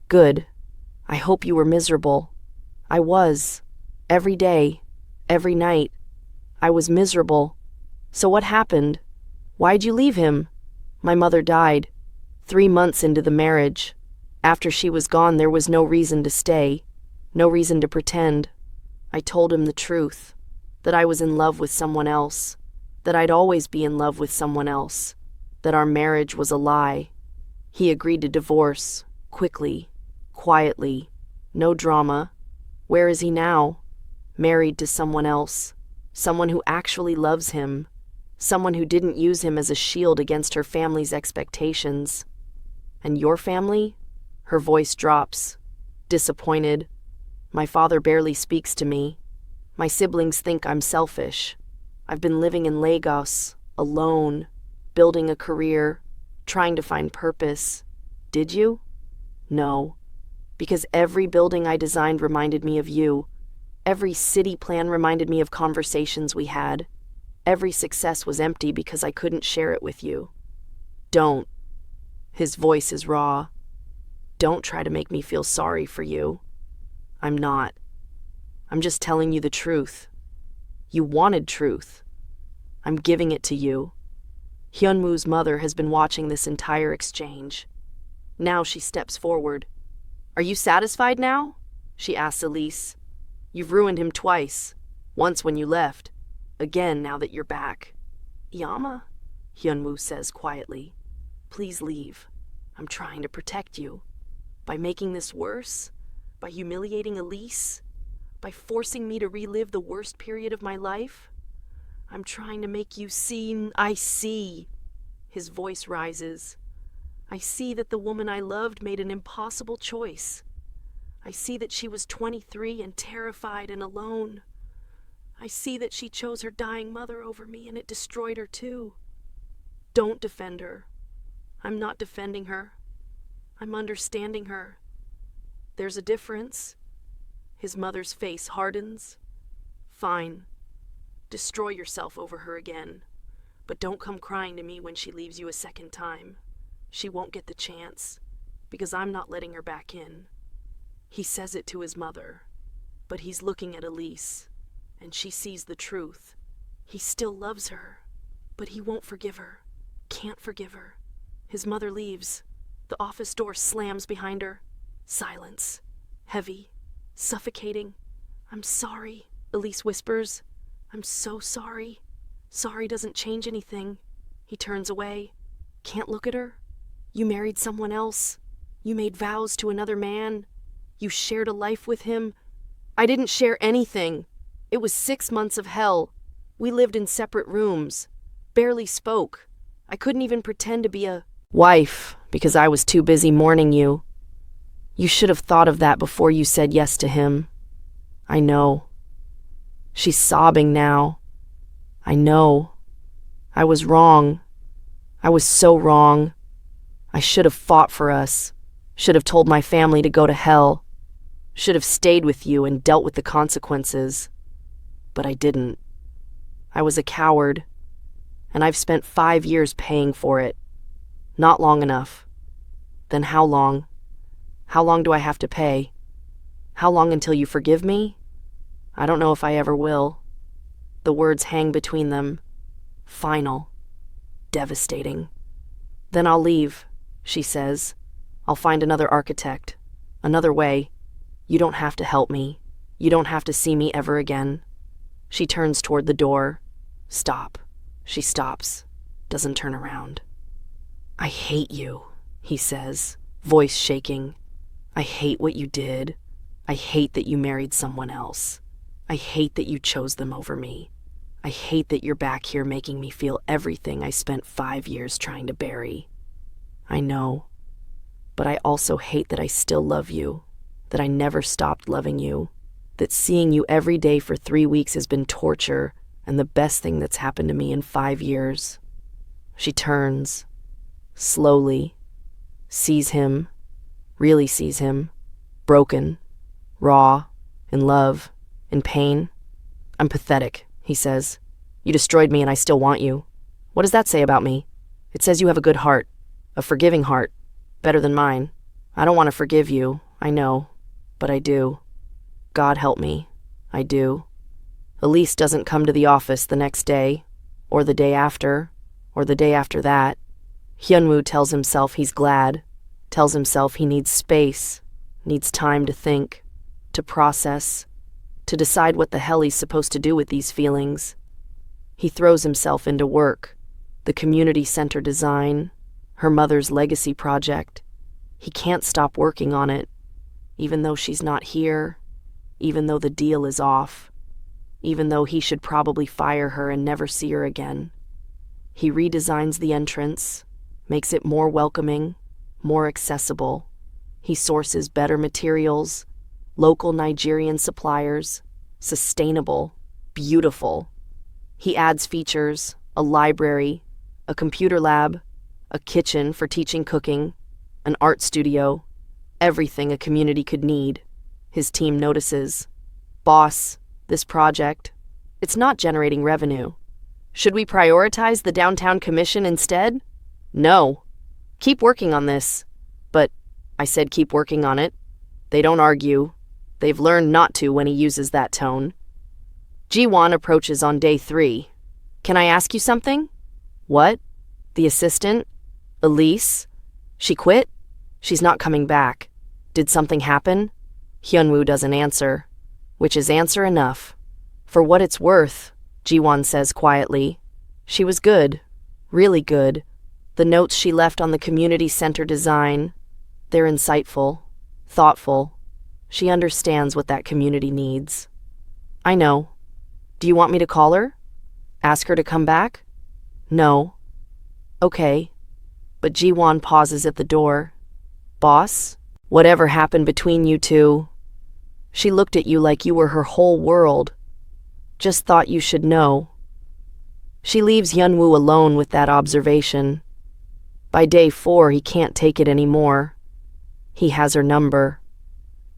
Good. I hope you were miserable. I was. Every day. Every night. I was miserable. So what happened? Why'd you leave him? My mother died. 3 months into the marriage. After she was gone, there was no reason to stay. No reason to pretend. I told him the truth. That I was in love with someone else. That I'd always be in love with someone else. That our marriage was a lie. He agreed to divorce. Quickly. Quietly. No drama. Where is he now? Married to someone else. Someone who actually loves him. Someone who didn't use him as a shield against her family's expectations. And your family? Her voice drops. Disappointed. My father barely speaks to me. My siblings think I'm selfish. I've been living in Lagos, alone, building a career, trying to find purpose. Did you? No. Because every building I designed reminded me of you. Every city plan reminded me of conversations we had. Every success was empty because I couldn't share it with you. Don't. His voice is raw. Don't try to make me feel sorry for you. I'm not. I'm just telling you the truth. You wanted truth. I'm giving it to you. Hyun-woo's mother has been watching this entire exchange. Now she steps forward. Are you satisfied now? She asks Elise. You've ruined him twice. Once when you left. Again now that you're back. Yama, Hyun-woo says quietly. Please leave. I'm trying to protect you. By making this worse? By humiliating Elise? By forcing me to relive the worst period of my life? I'm trying to make you see. I see. His voice rises. I see that the woman I loved made an impossible choice. I see that she was 23 and terrified and alone. I see that she chose her dying mother over me and it destroyed her too. Don't defend her. I'm not defending her. I'm understanding her. There's a difference. His mother's face hardens. Fine. Destroy yourself over her again. But don't come crying to me when she leaves you a second time. She won't get the chance, because I'm not letting her back in. He says it to his mother, but he's looking at Elise, and she sees the truth. He still loves her, but he won't forgive her. Can't forgive her. His mother leaves. The office door slams behind her. Silence. Heavy. Suffocating. I'm sorry, Elise whispers. I'm so sorry. Sorry doesn't change anything. He turns away. Can't look at her? You married someone else. You made vows to another man. You shared a life with him. I didn't share anything. It was 6 months of hell. We lived in separate rooms. Barely spoke. I couldn't even pretend to be a wife because I was too busy mourning you. You should have thought of that before you said yes to him. I know. She's sobbing now. I know. I was wrong. I was so wrong. I should have fought for us. Should have told my family to go to hell. Should have stayed with you and dealt with the consequences. But I didn't. I was a coward. And I've spent 5 years paying for it. Not long enough. Then how long? How long do I have to pay? How long until you forgive me? I don't know if I ever will. The words hang between them. Final. Devastating. Then I'll leave, she says. I'll find another architect. Another way. You don't have to help me. You don't have to see me ever again. She turns toward the door. Stop. She stops. Doesn't turn around. I hate you, he says, voice shaking. I hate what you did. I hate that you married someone else. I hate that you chose them over me. I hate that you're back here making me feel everything I spent 5 years trying to bury. I know. But I also hate that I still love you, that I never stopped loving you, that seeing you every day for 3 weeks has been torture and the best thing that's happened to me in 5 years. She turns, slowly, sees him, really sees him, broken, raw, in love, in pain. I'm pathetic, he says. You destroyed me and I still want you. What does that say about me? It says you have a good heart, a forgiving heart, better than mine. I don't want to forgive you, I know, but I do. God help me, I do. Elise doesn't come to the office the next day, or the day after, or the day after that. Hyun-woo tells himself he's glad, tells himself he needs space, needs time to think, to process, to decide what the hell he's supposed to do with these feelings. He throws himself into work, the community center design, her mother's legacy project. He can't stop working on it, even though she's not here, even though the deal is off, even though he should probably fire her and never see her again. He redesigns the entrance, makes it more welcoming, more accessible. He sources better materials, local Nigerian suppliers, sustainable, beautiful. He adds features, a library, a computer lab, a kitchen for teaching cooking, an art studio, everything a community could need. His team notices. Boss, this project, it's not generating revenue. Should we prioritize the downtown commission instead? No. Keep working on this. But I said keep working on it. They don't argue. They've learned not to when he uses that tone. Ji-won approaches on day 3. Can I ask you something? What? The assistant? Elise? She quit? She's not coming back. Did something happen? Hyun-woo doesn't answer, which is answer enough. For what it's worth, Ji-won says quietly. She was good, really good. The notes she left on the community center design, they're insightful, thoughtful. She understands what that community needs. I know. Do you want me to call her? Ask her to come back? No. Okay. But Ji-won pauses at the door. Boss? Whatever happened between you two? She looked at you like you were her whole world. Just thought you should know. She leaves Hyun-woo alone with that observation. By day 4, he can't take it anymore. He has her number.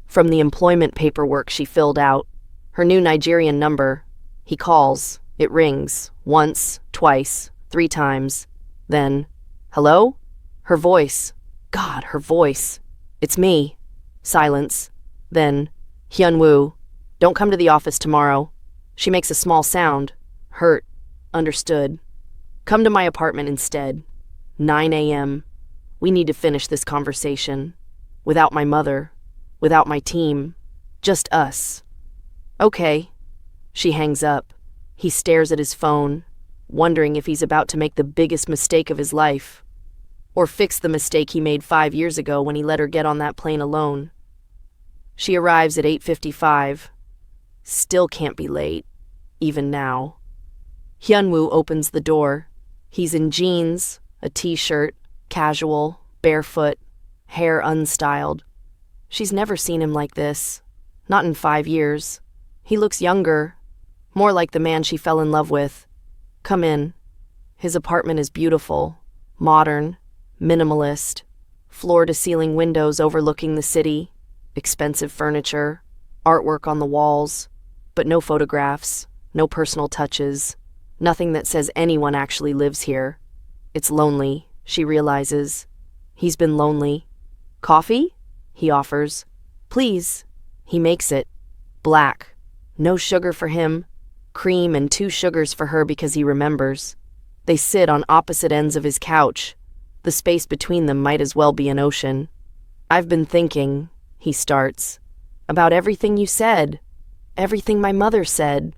From the employment paperwork she filled out, her new Nigerian number. He calls. It rings. Once, twice, 3 times. Then, hello? Her voice. God, her voice. It's me. Silence. Then, Hyun-woo, don't come to the office tomorrow. She makes a small sound. Hurt. Understood. Come to my apartment instead. 9 a.m. We need to finish this conversation. Without my mother. Without my team. Just us. Okay. She hangs up. He stares at his phone, wondering if he's about to make the biggest mistake of his life. Or fix the mistake he made 5 years ago when he let her get on that plane alone. She arrives at 8:55. Still can't be late, even now. Hyun-woo opens the door. He's in jeans, a t-shirt, casual, barefoot, hair unstyled. She's never seen him like this. Not in 5 years. He looks younger, more like the man she fell in love with. Come in. His apartment is beautiful, modern, minimalist, floor-to-ceiling windows overlooking the city, expensive furniture, artwork on the walls, but no photographs, no personal touches, nothing that says anyone actually lives here. It's lonely, she realizes. He's been lonely. Coffee? He offers. Please. He makes it. Black. No sugar for him. Cream and 2 sugars for her because he remembers. They sit on opposite ends of his couch. The space between them might as well be an ocean. I've been thinking, he starts, about everything you said. Everything my mother said.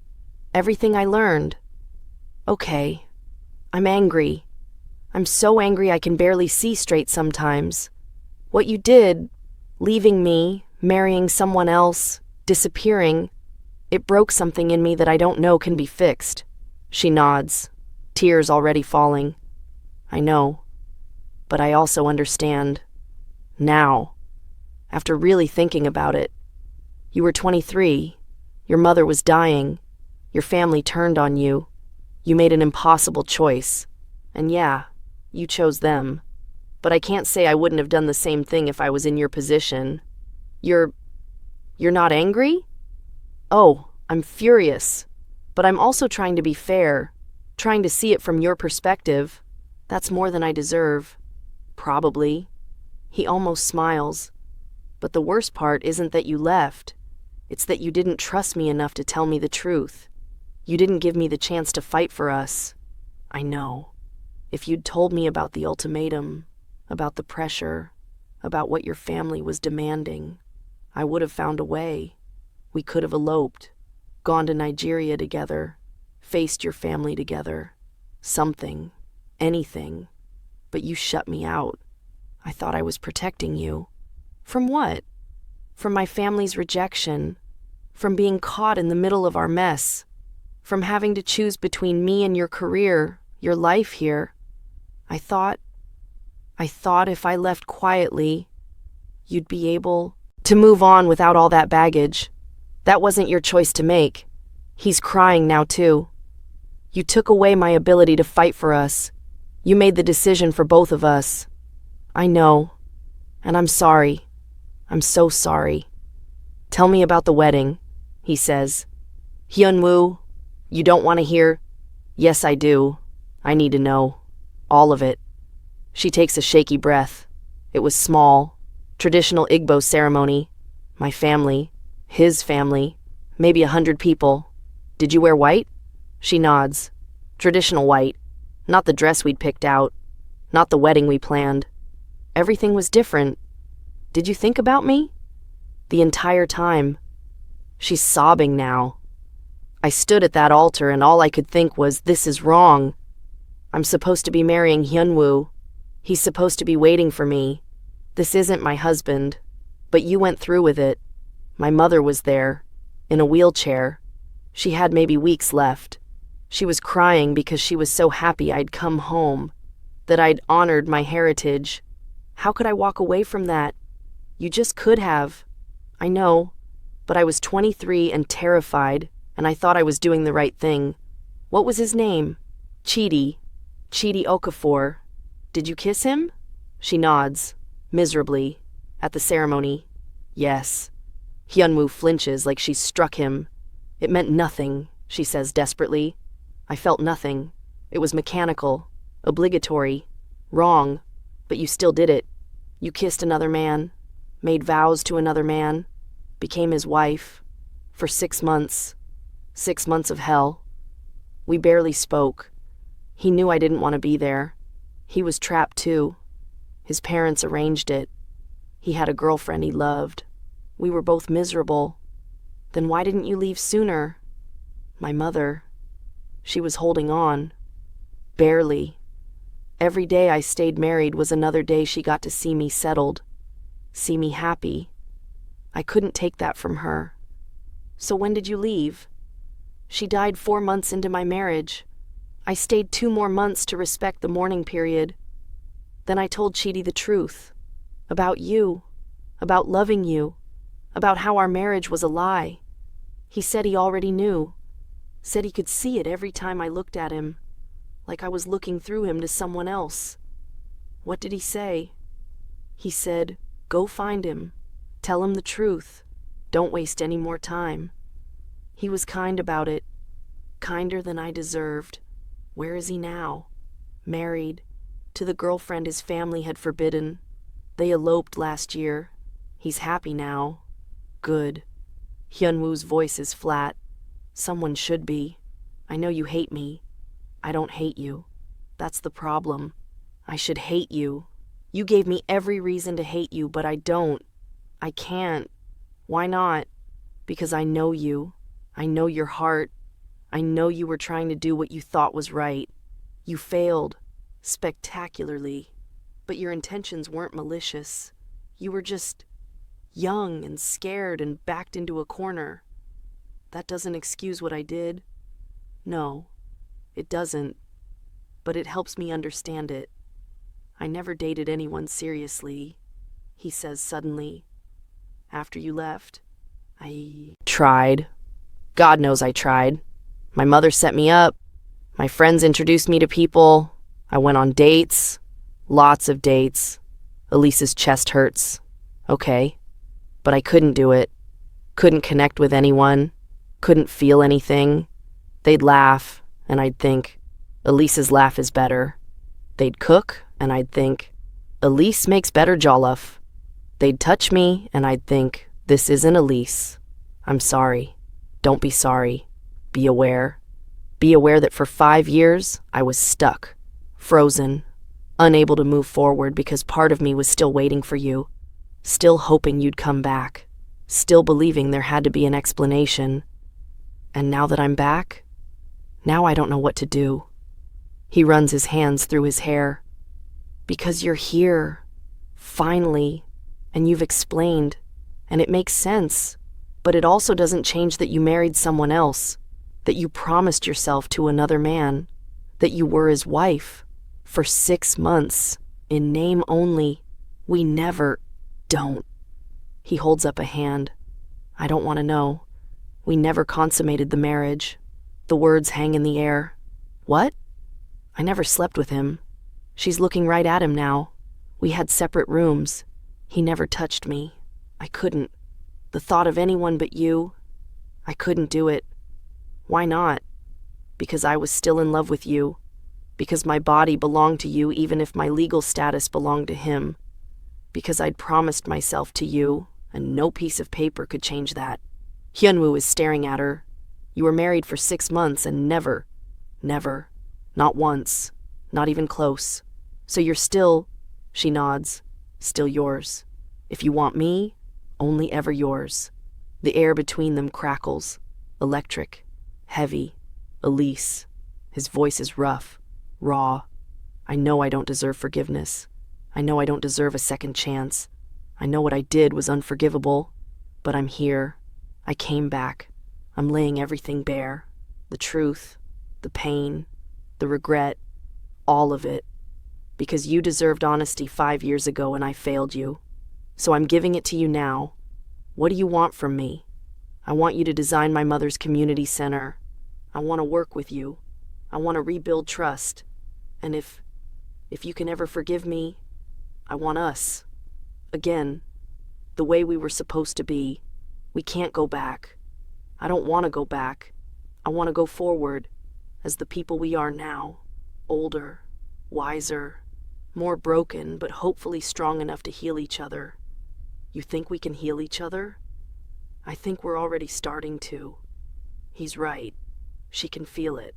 Everything I learned. Okay. I'm angry. I'm so angry I can barely see straight sometimes. What you did, leaving me, marrying someone else, disappearing, it broke something in me that I don't know can be fixed. She nods, tears already falling. I know. But I also understand. Now. After really thinking about it. You were 23. Your mother was dying. Your family turned on you. You made an impossible choice. And yeah, you chose them. But I can't say I wouldn't have done the same thing if I was in your position. You're not angry? Oh, I'm furious. But I'm also trying to be fair, trying to see it from your perspective. That's more than I deserve. Probably. He almost smiles. But the worst part isn't that you left. It's that you didn't trust me enough to tell me the truth. You didn't give me the chance to fight for us. I know. If you'd told me about the ultimatum, about the pressure, about what your family was demanding, I would have found a way. We could have eloped, gone to Nigeria together, faced your family together. Something, anything. But you shut me out. I thought I was protecting you. From what? From my family's rejection. From being caught in the middle of our mess. From having to choose between me and your career, your life here. I thought if I left quietly, you'd be able to move on without all that baggage. That wasn't your choice to make. He's crying now too. You took away my ability to fight for us. You made the decision for both of us. I know. And I'm sorry. I'm so sorry. Tell me about the wedding, he says. Hyun-woo, you don't want to hear? Yes, I do. I need to know. All of it. She takes a shaky breath. It was small. Traditional Igbo ceremony. My family. His family. Maybe 100 people. Did you wear white? She nods. Traditional white. Not the dress we'd picked out. Not the wedding we planned. Everything was different. Did you think about me? The entire time. She's sobbing now. I stood at that altar and all I could think was, this is wrong. I'm supposed to be marrying Hyun-woo. He's supposed to be waiting for me. This isn't my husband. But you went through with it. My mother was there, in a wheelchair. She had maybe weeks left. She was crying because she was so happy I'd come home, that I'd honored my heritage. How could I walk away from that? You just could have. I know, but I was 23 and terrified, and I thought I was doing the right thing. What was his name? Chidi Okafor. Did you kiss him? She nods, miserably, at the ceremony. Yes. Hyun-woo flinches like she struck him. It meant nothing, she says desperately. I felt nothing. It was mechanical, obligatory, wrong, but you still did it. You kissed another man, made vows to another man, became his wife, for 6 months. 6 months of hell. We barely spoke. He knew I didn't want to be there. He was trapped too. His parents arranged it. He had a girlfriend he loved. We were both miserable. Then why didn't you leave sooner? My mother. She was holding on. Barely. Every day I stayed married was another day she got to see me settled, see me happy. I couldn't take that from her. So when did you leave? She died 4 months into my marriage. I stayed 2 more months to respect the mourning period. Then I told Chidi the truth. About you. About loving you. About how our marriage was a lie. He said he already knew. Said he could see it every time I looked at him. Like I was looking through him to someone else. What did he say? He said, go find him. Tell him the truth. Don't waste any more time. He was kind about it. Kinder than I deserved. Where is he now? Married. To the girlfriend his family had forbidden. They eloped last year. He's happy now. Good. Hyun-woo's voice is flat. Someone should be. I know you hate me. I don't hate you. That's the problem. I should hate you. You gave me every reason to hate you, but I don't. I can't. Why not? Because I know you. I know your heart. I know you were trying to do what you thought was right. You failed. Spectacularly. But your intentions weren't malicious. You were just young and scared and backed into a corner. That doesn't excuse what I did. No, it doesn't. But it helps me understand it. I never dated anyone seriously, he says suddenly. After you left, I tried. God knows I tried. My mother set me up. My friends introduced me to people. I went on dates. Lots of dates. Elise's chest hurts. Okay. But I couldn't do it. Couldn't connect with anyone. Couldn't feel anything. They'd laugh, and I'd think, Elise's laugh is better. They'd cook, and I'd think, Elise makes better jollof. They'd touch me, and I'd think, this isn't Elise. I'm sorry. Don't be sorry. Be aware. Be aware that for 5 years, I was stuck, frozen, unable to move forward because part of me was still waiting for you, still hoping you'd come back, still believing there had to be an explanation. And now that I'm back, now I don't know what to do. He runs his hands through his hair. Because you're here, finally, and you've explained, and it makes sense, but it also doesn't change that you married someone else, that you promised yourself to another man, that you were his wife, for 6 months, in name only. We never, don't. He holds up a hand. I don't want to know. We never consummated the marriage. The words hang in the air. What? I never slept with him. She's looking right at him now. We had separate rooms. He never touched me. I couldn't. The thought of anyone but you, I couldn't do it. Why not? Because I was still in love with you. Because my body belonged to you even if my legal status belonged to him. Because I'd promised myself to you, and no piece of paper could change that. Hyun-woo is staring at her. You were married for 6 months and never, not once, not even close. So you're still, she nods, still yours. If you want me, only ever yours. The air between them crackles. Electric. Heavy. Elise. His voice is rough. Raw. I know I don't deserve forgiveness. I know I don't deserve a second chance. I know what I did was unforgivable. But I'm here. I came back. I'm laying everything bare. The truth. The pain. The regret. All of it. Because you deserved honesty 5 years ago and I failed you. So I'm giving it to you now. What do you want from me? I want you to design my mother's community center. I want to work with you. I want to rebuild trust. And if you can ever forgive me, I want us. Again, the way we were supposed to be. We can't go back. I don't want to go back. I want to go forward as the people we are now. Older, wiser, more broken, but hopefully strong enough to heal each other. You think we can heal each other? I think we're already starting to. He's right. She can feel it.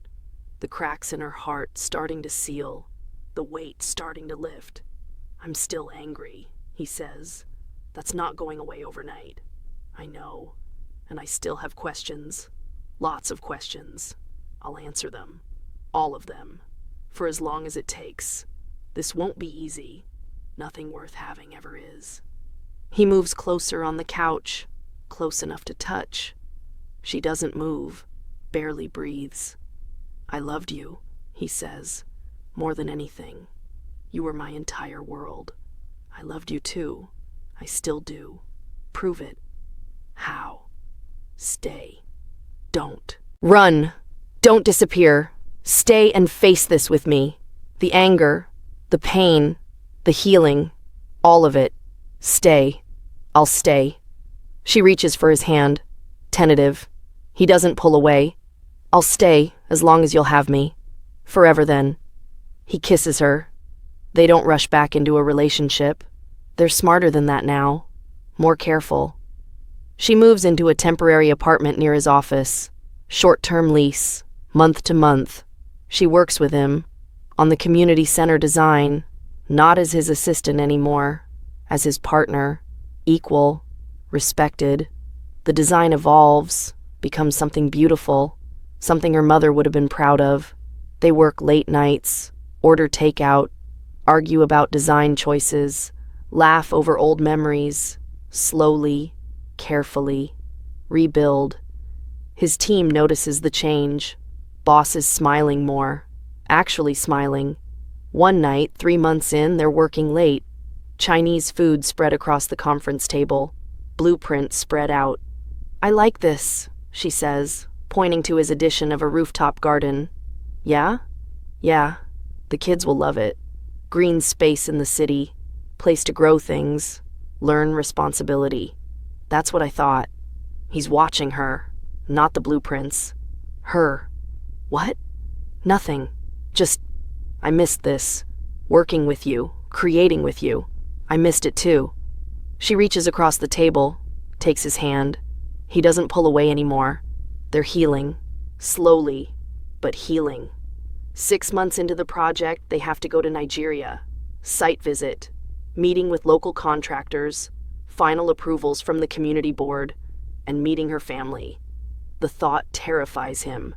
The cracks in her heart starting to seal. The weight starting to lift. I'm still angry, he says. That's not going away overnight. I know. And I still have questions. Lots of questions. I'll answer them. All of them. For as long as it takes. This won't be easy. Nothing worth having ever is. He moves closer on the couch, close enough to touch. She doesn't move, barely breathes. I loved you, he says, more than anything. You were my entire world. I loved you too. I still do. Prove it. How? Stay. Don't. Run. Don't disappear. Stay and face this with me. The anger, the pain, the healing, all of it. Stay. I'll stay. She reaches for his hand, tentative. He doesn't pull away. I'll stay as long as you'll have me. Forever then. He kisses her. They don't rush back into a relationship. They're smarter than that now. More careful. She moves into a temporary apartment near his office. Short-term lease, month to month. She works with him, on the community center design, not as his assistant anymore, as his partner, equal, respected. The design evolves, becomes something beautiful, something her mother would have been proud of. They work late nights, order takeout, argue about design choices, laugh over old memories, slowly, carefully, rebuild. His team notices the change. Boss is smiling more, actually smiling. One night, 3 months in, they're working late. Chinese food spread across the conference table. Blueprints spread out. I like this, she says, pointing to his addition of a rooftop garden. Yeah? Yeah. The kids will love it. Green space in the city. Place to grow things. Learn responsibility. That's what I thought. He's watching her, not the blueprints. Her. What? Nothing. Just, I missed this. Working with you, creating with you. I missed it too. She reaches across the table, takes his hand. He doesn't pull away anymore. They're healing. Slowly, but healing. 6 months into the project, they have to go to Nigeria. Site visit. Meeting with local contractors. Final approvals from the community board. And meeting her family. The thought terrifies him.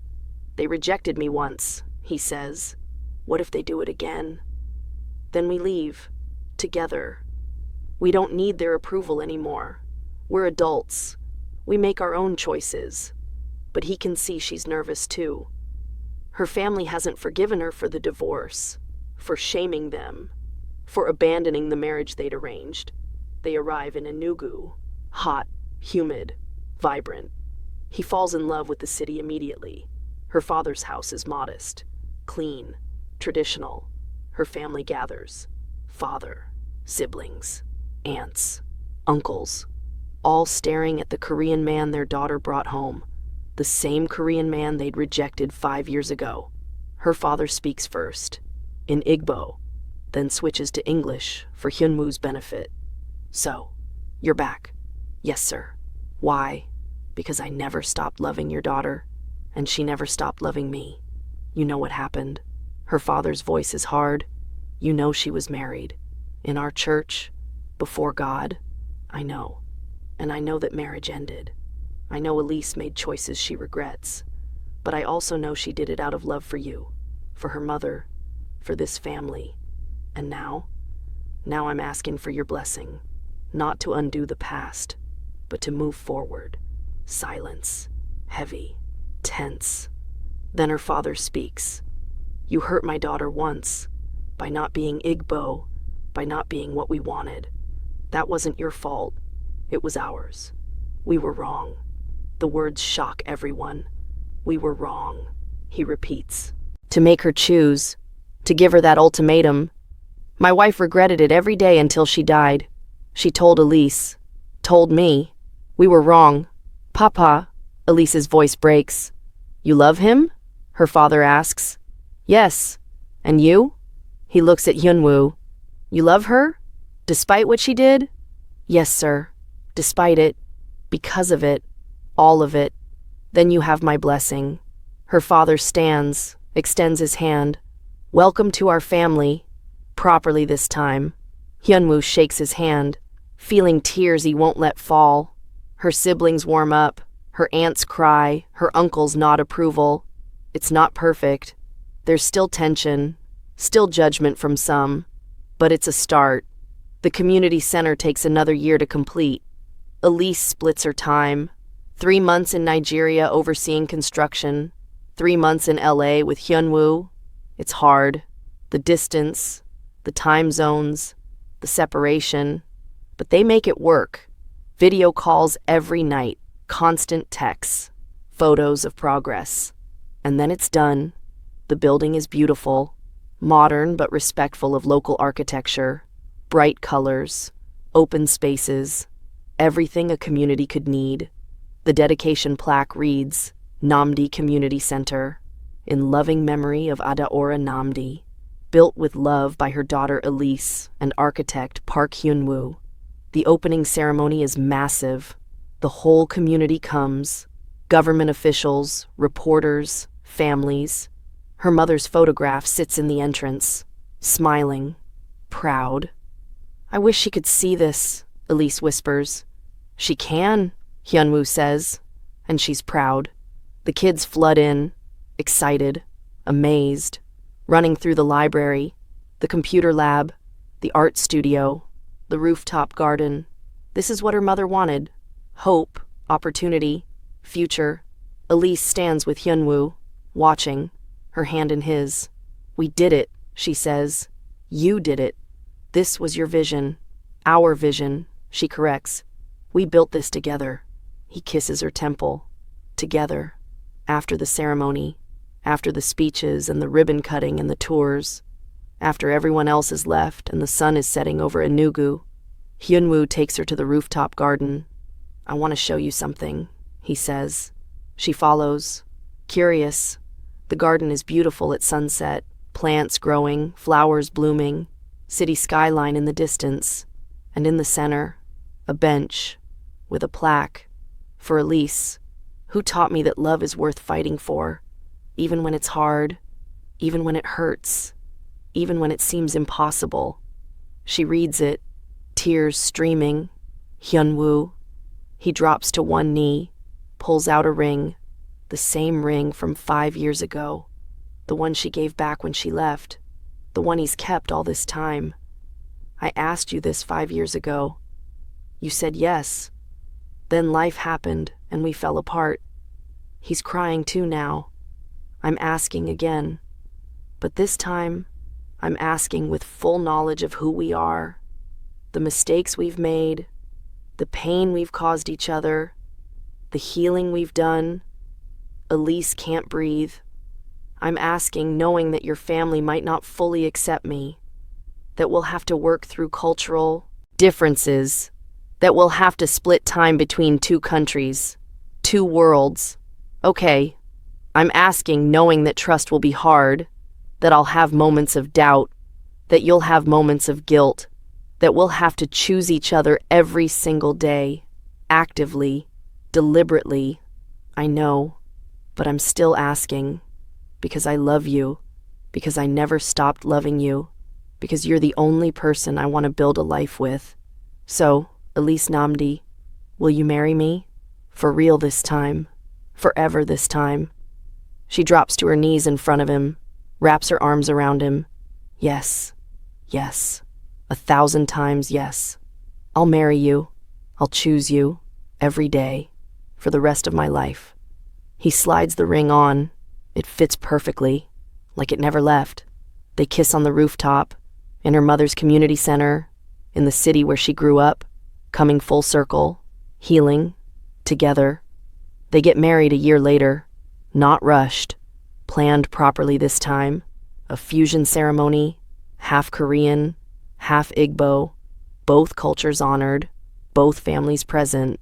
They rejected me once, he says. What if they do it again? Then we leave. Together. We don't need their approval anymore. We're adults. We make our own choices. But he can see she's nervous too. Her family hasn't forgiven her for the divorce, for shaming them, for abandoning the marriage they'd arranged. They arrive in Enugu, hot, humid, vibrant. He falls in love with the city immediately. Her father's house is modest, clean, traditional. Her family gathers. Father, siblings, aunts, uncles, all staring at the Korean man their daughter brought home, the same Korean man they'd rejected 5 years ago. Her father speaks first, in Igbo, then switches to English for Hyun-woo's benefit. So, you're back. Yes, sir. Why? Because I never stopped loving your daughter, and she never stopped loving me. You know what happened. Her father's voice is hard. You know she was married. In our church, before God. I know. And I know that marriage ended. I know Elise made choices she regrets. But I also know she did it out of love for you, for her mother, for this family. And now I'm asking for your blessing, not to undo the past, but to move forward. Silence, heavy, tense. Then her father speaks. You hurt my daughter once, by not being Igbo, by not being what we wanted. That wasn't your fault. It was ours. We were wrong. The words shock everyone. We were wrong, he repeats. To make her choose, to give her that ultimatum. My wife regretted it every day until she died. She told Elise, told me. We were wrong. Papa, Elise's voice breaks. You love him? Her father asks. Yes. And you? He looks at Hyun-woo. You love her? Despite what she did? Yes, sir. Despite it. Because of it. All of it. Then you have my blessing. Her father stands, extends his hand. Welcome to our family. Properly this time. Hyun-woo shakes his hand, feeling tears he won't let fall. Her siblings warm up. Her aunts cry. Her uncles nod approval. It's not perfect. There's still tension, still judgment from some. But it's a start. The community center takes another year to complete. Elise splits her time. 3 months in Nigeria overseeing construction. 3 months in LA with Hyun-woo. It's hard. The distance, the time zones, the separation. But they make it work. Video calls every night, constant texts, photos of progress. And then it's done. The building is beautiful, modern but respectful of local architecture, bright colors, open spaces, everything a community could need. The dedication plaque reads, Nnamdi Community Center, in loving memory of Elise Nnamdi, built with love by her daughter Elise and architect Park Hyun-woo. The opening ceremony is massive. The whole community comes, government officials, reporters, families. Her mother's photograph sits in the entrance, smiling, proud. I wish she could see this, Elise whispers. She can, Hyun-woo says, and she's proud. The kids flood in, excited, amazed, running through the library, the computer lab, the art studio, the rooftop garden. This is what her mother wanted. Hope, opportunity, future. Elise stands with Hyun-woo, watching, her hand in his. We did it, she says. You did it. This was your vision. Our vision, she corrects. We built this together. He kisses her temple. Together. After the ceremony, after the speeches and the ribbon cutting and the tours, after everyone else is left and the sun is setting over Enugu, Hyun-woo takes her to the rooftop garden. I want to show you something, he says. She follows, curious. The garden is beautiful at sunset, plants growing, flowers blooming, city skyline in the distance, and in the center, a bench with a plaque for Elise, who taught me that love is worth fighting for, even when it's hard, even when it hurts, even when it seems impossible. She reads it, tears streaming. Hyun-woo. He drops to one knee, pulls out a ring, the same ring from 5 years ago, the one she gave back when she left, the one he's kept all this time. I asked you this 5 years ago. You said yes. Then life happened and we fell apart. He's crying too now. I'm asking again. But this time, I'm asking with full knowledge of who we are, the mistakes we've made, the pain we've caused each other, the healing we've done. Elise can't breathe. I'm asking knowing that your family might not fully accept me, that we'll have to work through cultural differences, that we'll have to split time between 2 countries, 2 worlds. Okay, I'm asking knowing that trust will be hard, that I'll have moments of doubt, that you'll have moments of guilt, that we'll have to choose each other every single day, actively, deliberately. I know, but I'm still asking, because I love you, because I never stopped loving you, because you're the only person I want to build a life with. So, Elise Nnamdi, will you marry me? For real this time. Forever this time. She drops to her knees in front of him, wraps her arms around him. Yes, yes, 1,000 times yes. I'll marry you. I'll choose you, every day, for the rest of my life. He slides the ring on. It fits perfectly, like it never left. They kiss on the rooftop, in her mother's community center, in the city where she grew up, coming full circle, healing, together. They get married a year later, not rushed, planned properly this time, a fusion ceremony, half Korean, half Igbo, both cultures honored, both families present,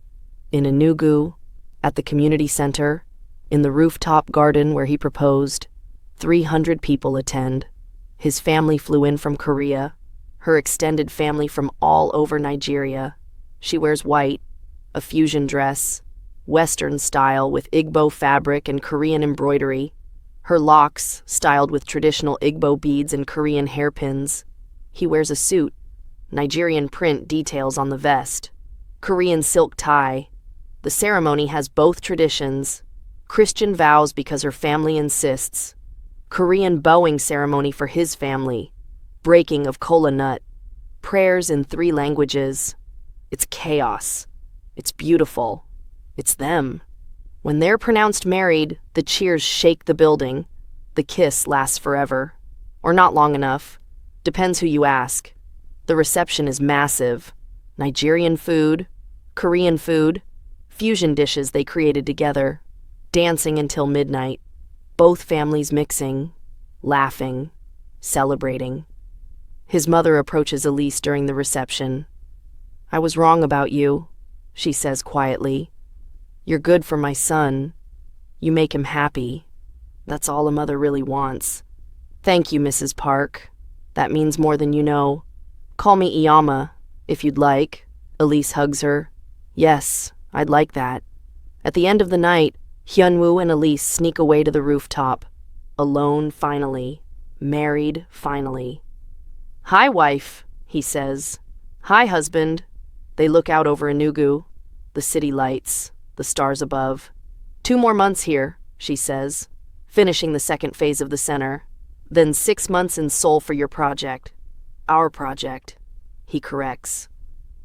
in Enugu, at the community center, in the rooftop garden where he proposed. 300 people attend. His family flew in from Korea, her extended family from all over Nigeria. She wears white, a fusion dress, Western style with Igbo fabric and Korean embroidery. Her locks styled with traditional Igbo beads and Korean hairpins. He wears a suit, Nigerian print details on the vest, Korean silk tie. The ceremony has both traditions, Christian vows because her family insists, Korean bowing ceremony for his family, breaking of kola nut, prayers in 3 languages. It's chaos. It's beautiful. It's them. When they're pronounced married, the cheers shake the building. The kiss lasts forever. Or not long enough. Depends who you ask. The reception is massive. Nigerian food, Korean food, fusion dishes they created together, dancing until midnight. Both families mixing, laughing, celebrating. His mother approaches Elise during the reception. I was wrong about you, she says quietly. You're good for my son. You make him happy. That's all a mother really wants. Thank you, Mrs. Park. That means more than you know. Call me Iyama, if you'd like. Elise hugs her. Yes, I'd like that. At the end of the night, Hyun-woo and Elise sneak away to the rooftop. Alone finally. Married finally. Hi, wife, he says. Hi, husband. They look out over Enugu, the city lights, the stars above. 2 more months here, she says, finishing the second phase of the center. Then 6 months in Seoul for your project. Our project, he corrects.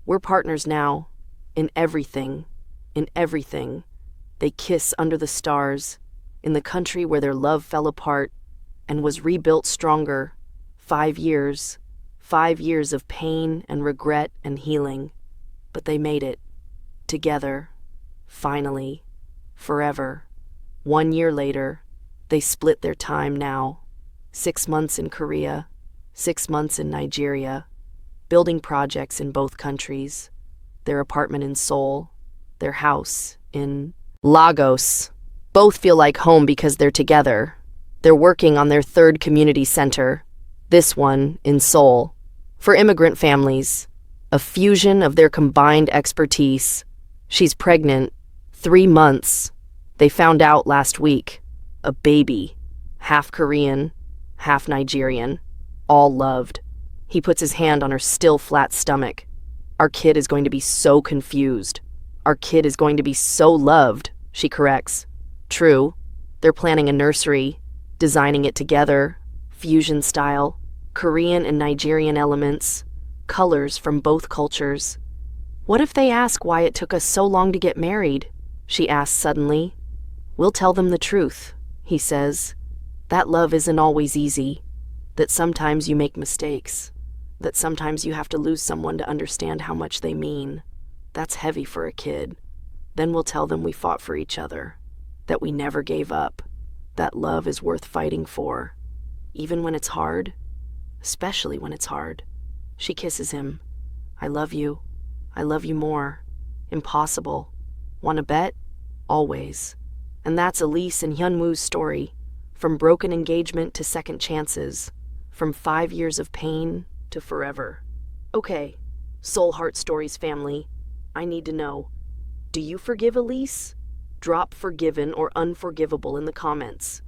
We're partners now. In everything. In everything. They kiss under the stars, in the country where their love fell apart and was rebuilt stronger. 5 years. 5 years of pain and regret and healing. But they made it. Together. Finally. Forever. 1 year later, they split their time now. 6 months in Korea, 6 months in Nigeria, building projects in both countries, their apartment in Seoul, their house in Lagos. Both feel like home because they're together. They're working on their 3rd community center, this one in Seoul, for immigrant families, a fusion of their combined expertise. She's pregnant, 3 months. They found out last week. A baby, half Korean, half Nigerian, all loved. He puts his hand on her still flat stomach. Our kid is going to be so confused. Our kid is going to be so loved, she corrects. True, they're planning a nursery, designing it together, fusion style, Korean and Nigerian elements, colors from both cultures. What if they ask why it took us so long to get married? She asks suddenly. We'll tell them the truth, he says. That love isn't always easy, that sometimes you make mistakes, that sometimes you have to lose someone to understand how much they mean. That's heavy for a kid. Then we'll tell them we fought for each other, that we never gave up, that love is worth fighting for, even when it's hard, especially when it's hard. She kisses him. I love you. I love you more. Impossible. Want to bet? Always. And that's Elise and Hyun-woo's story. From broken engagement to second chances. From 5 years of pain to forever. Okay, Soul Heart Stories family. I need to know. Do you forgive Elise? Drop forgiven or unforgivable in the comments.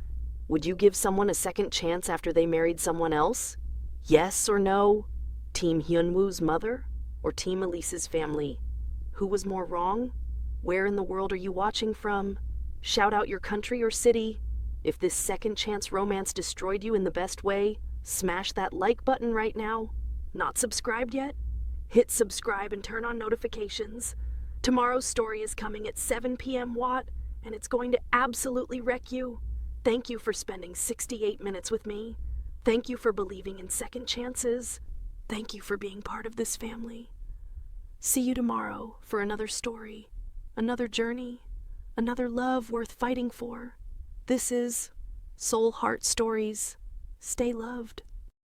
Would you give someone a second chance after they married someone else? Yes or no? Team Hyun-woo's mother or Team Elise's family? Who was more wrong? Where in the world are you watching from? Shout out your country or city. If this second chance romance destroyed you in the best way, smash that like button right now. Not subscribed yet? Hit subscribe and turn on notifications. Tomorrow's story is coming at 7 p.m. Watt, and it's going to absolutely wreck you. Thank you for spending 68 minutes with me. Thank you for believing in second chances. Thank you for being part of this family. See you tomorrow for another story, another journey, another love worth fighting for. This is Soul Heart Stories. Stay loved.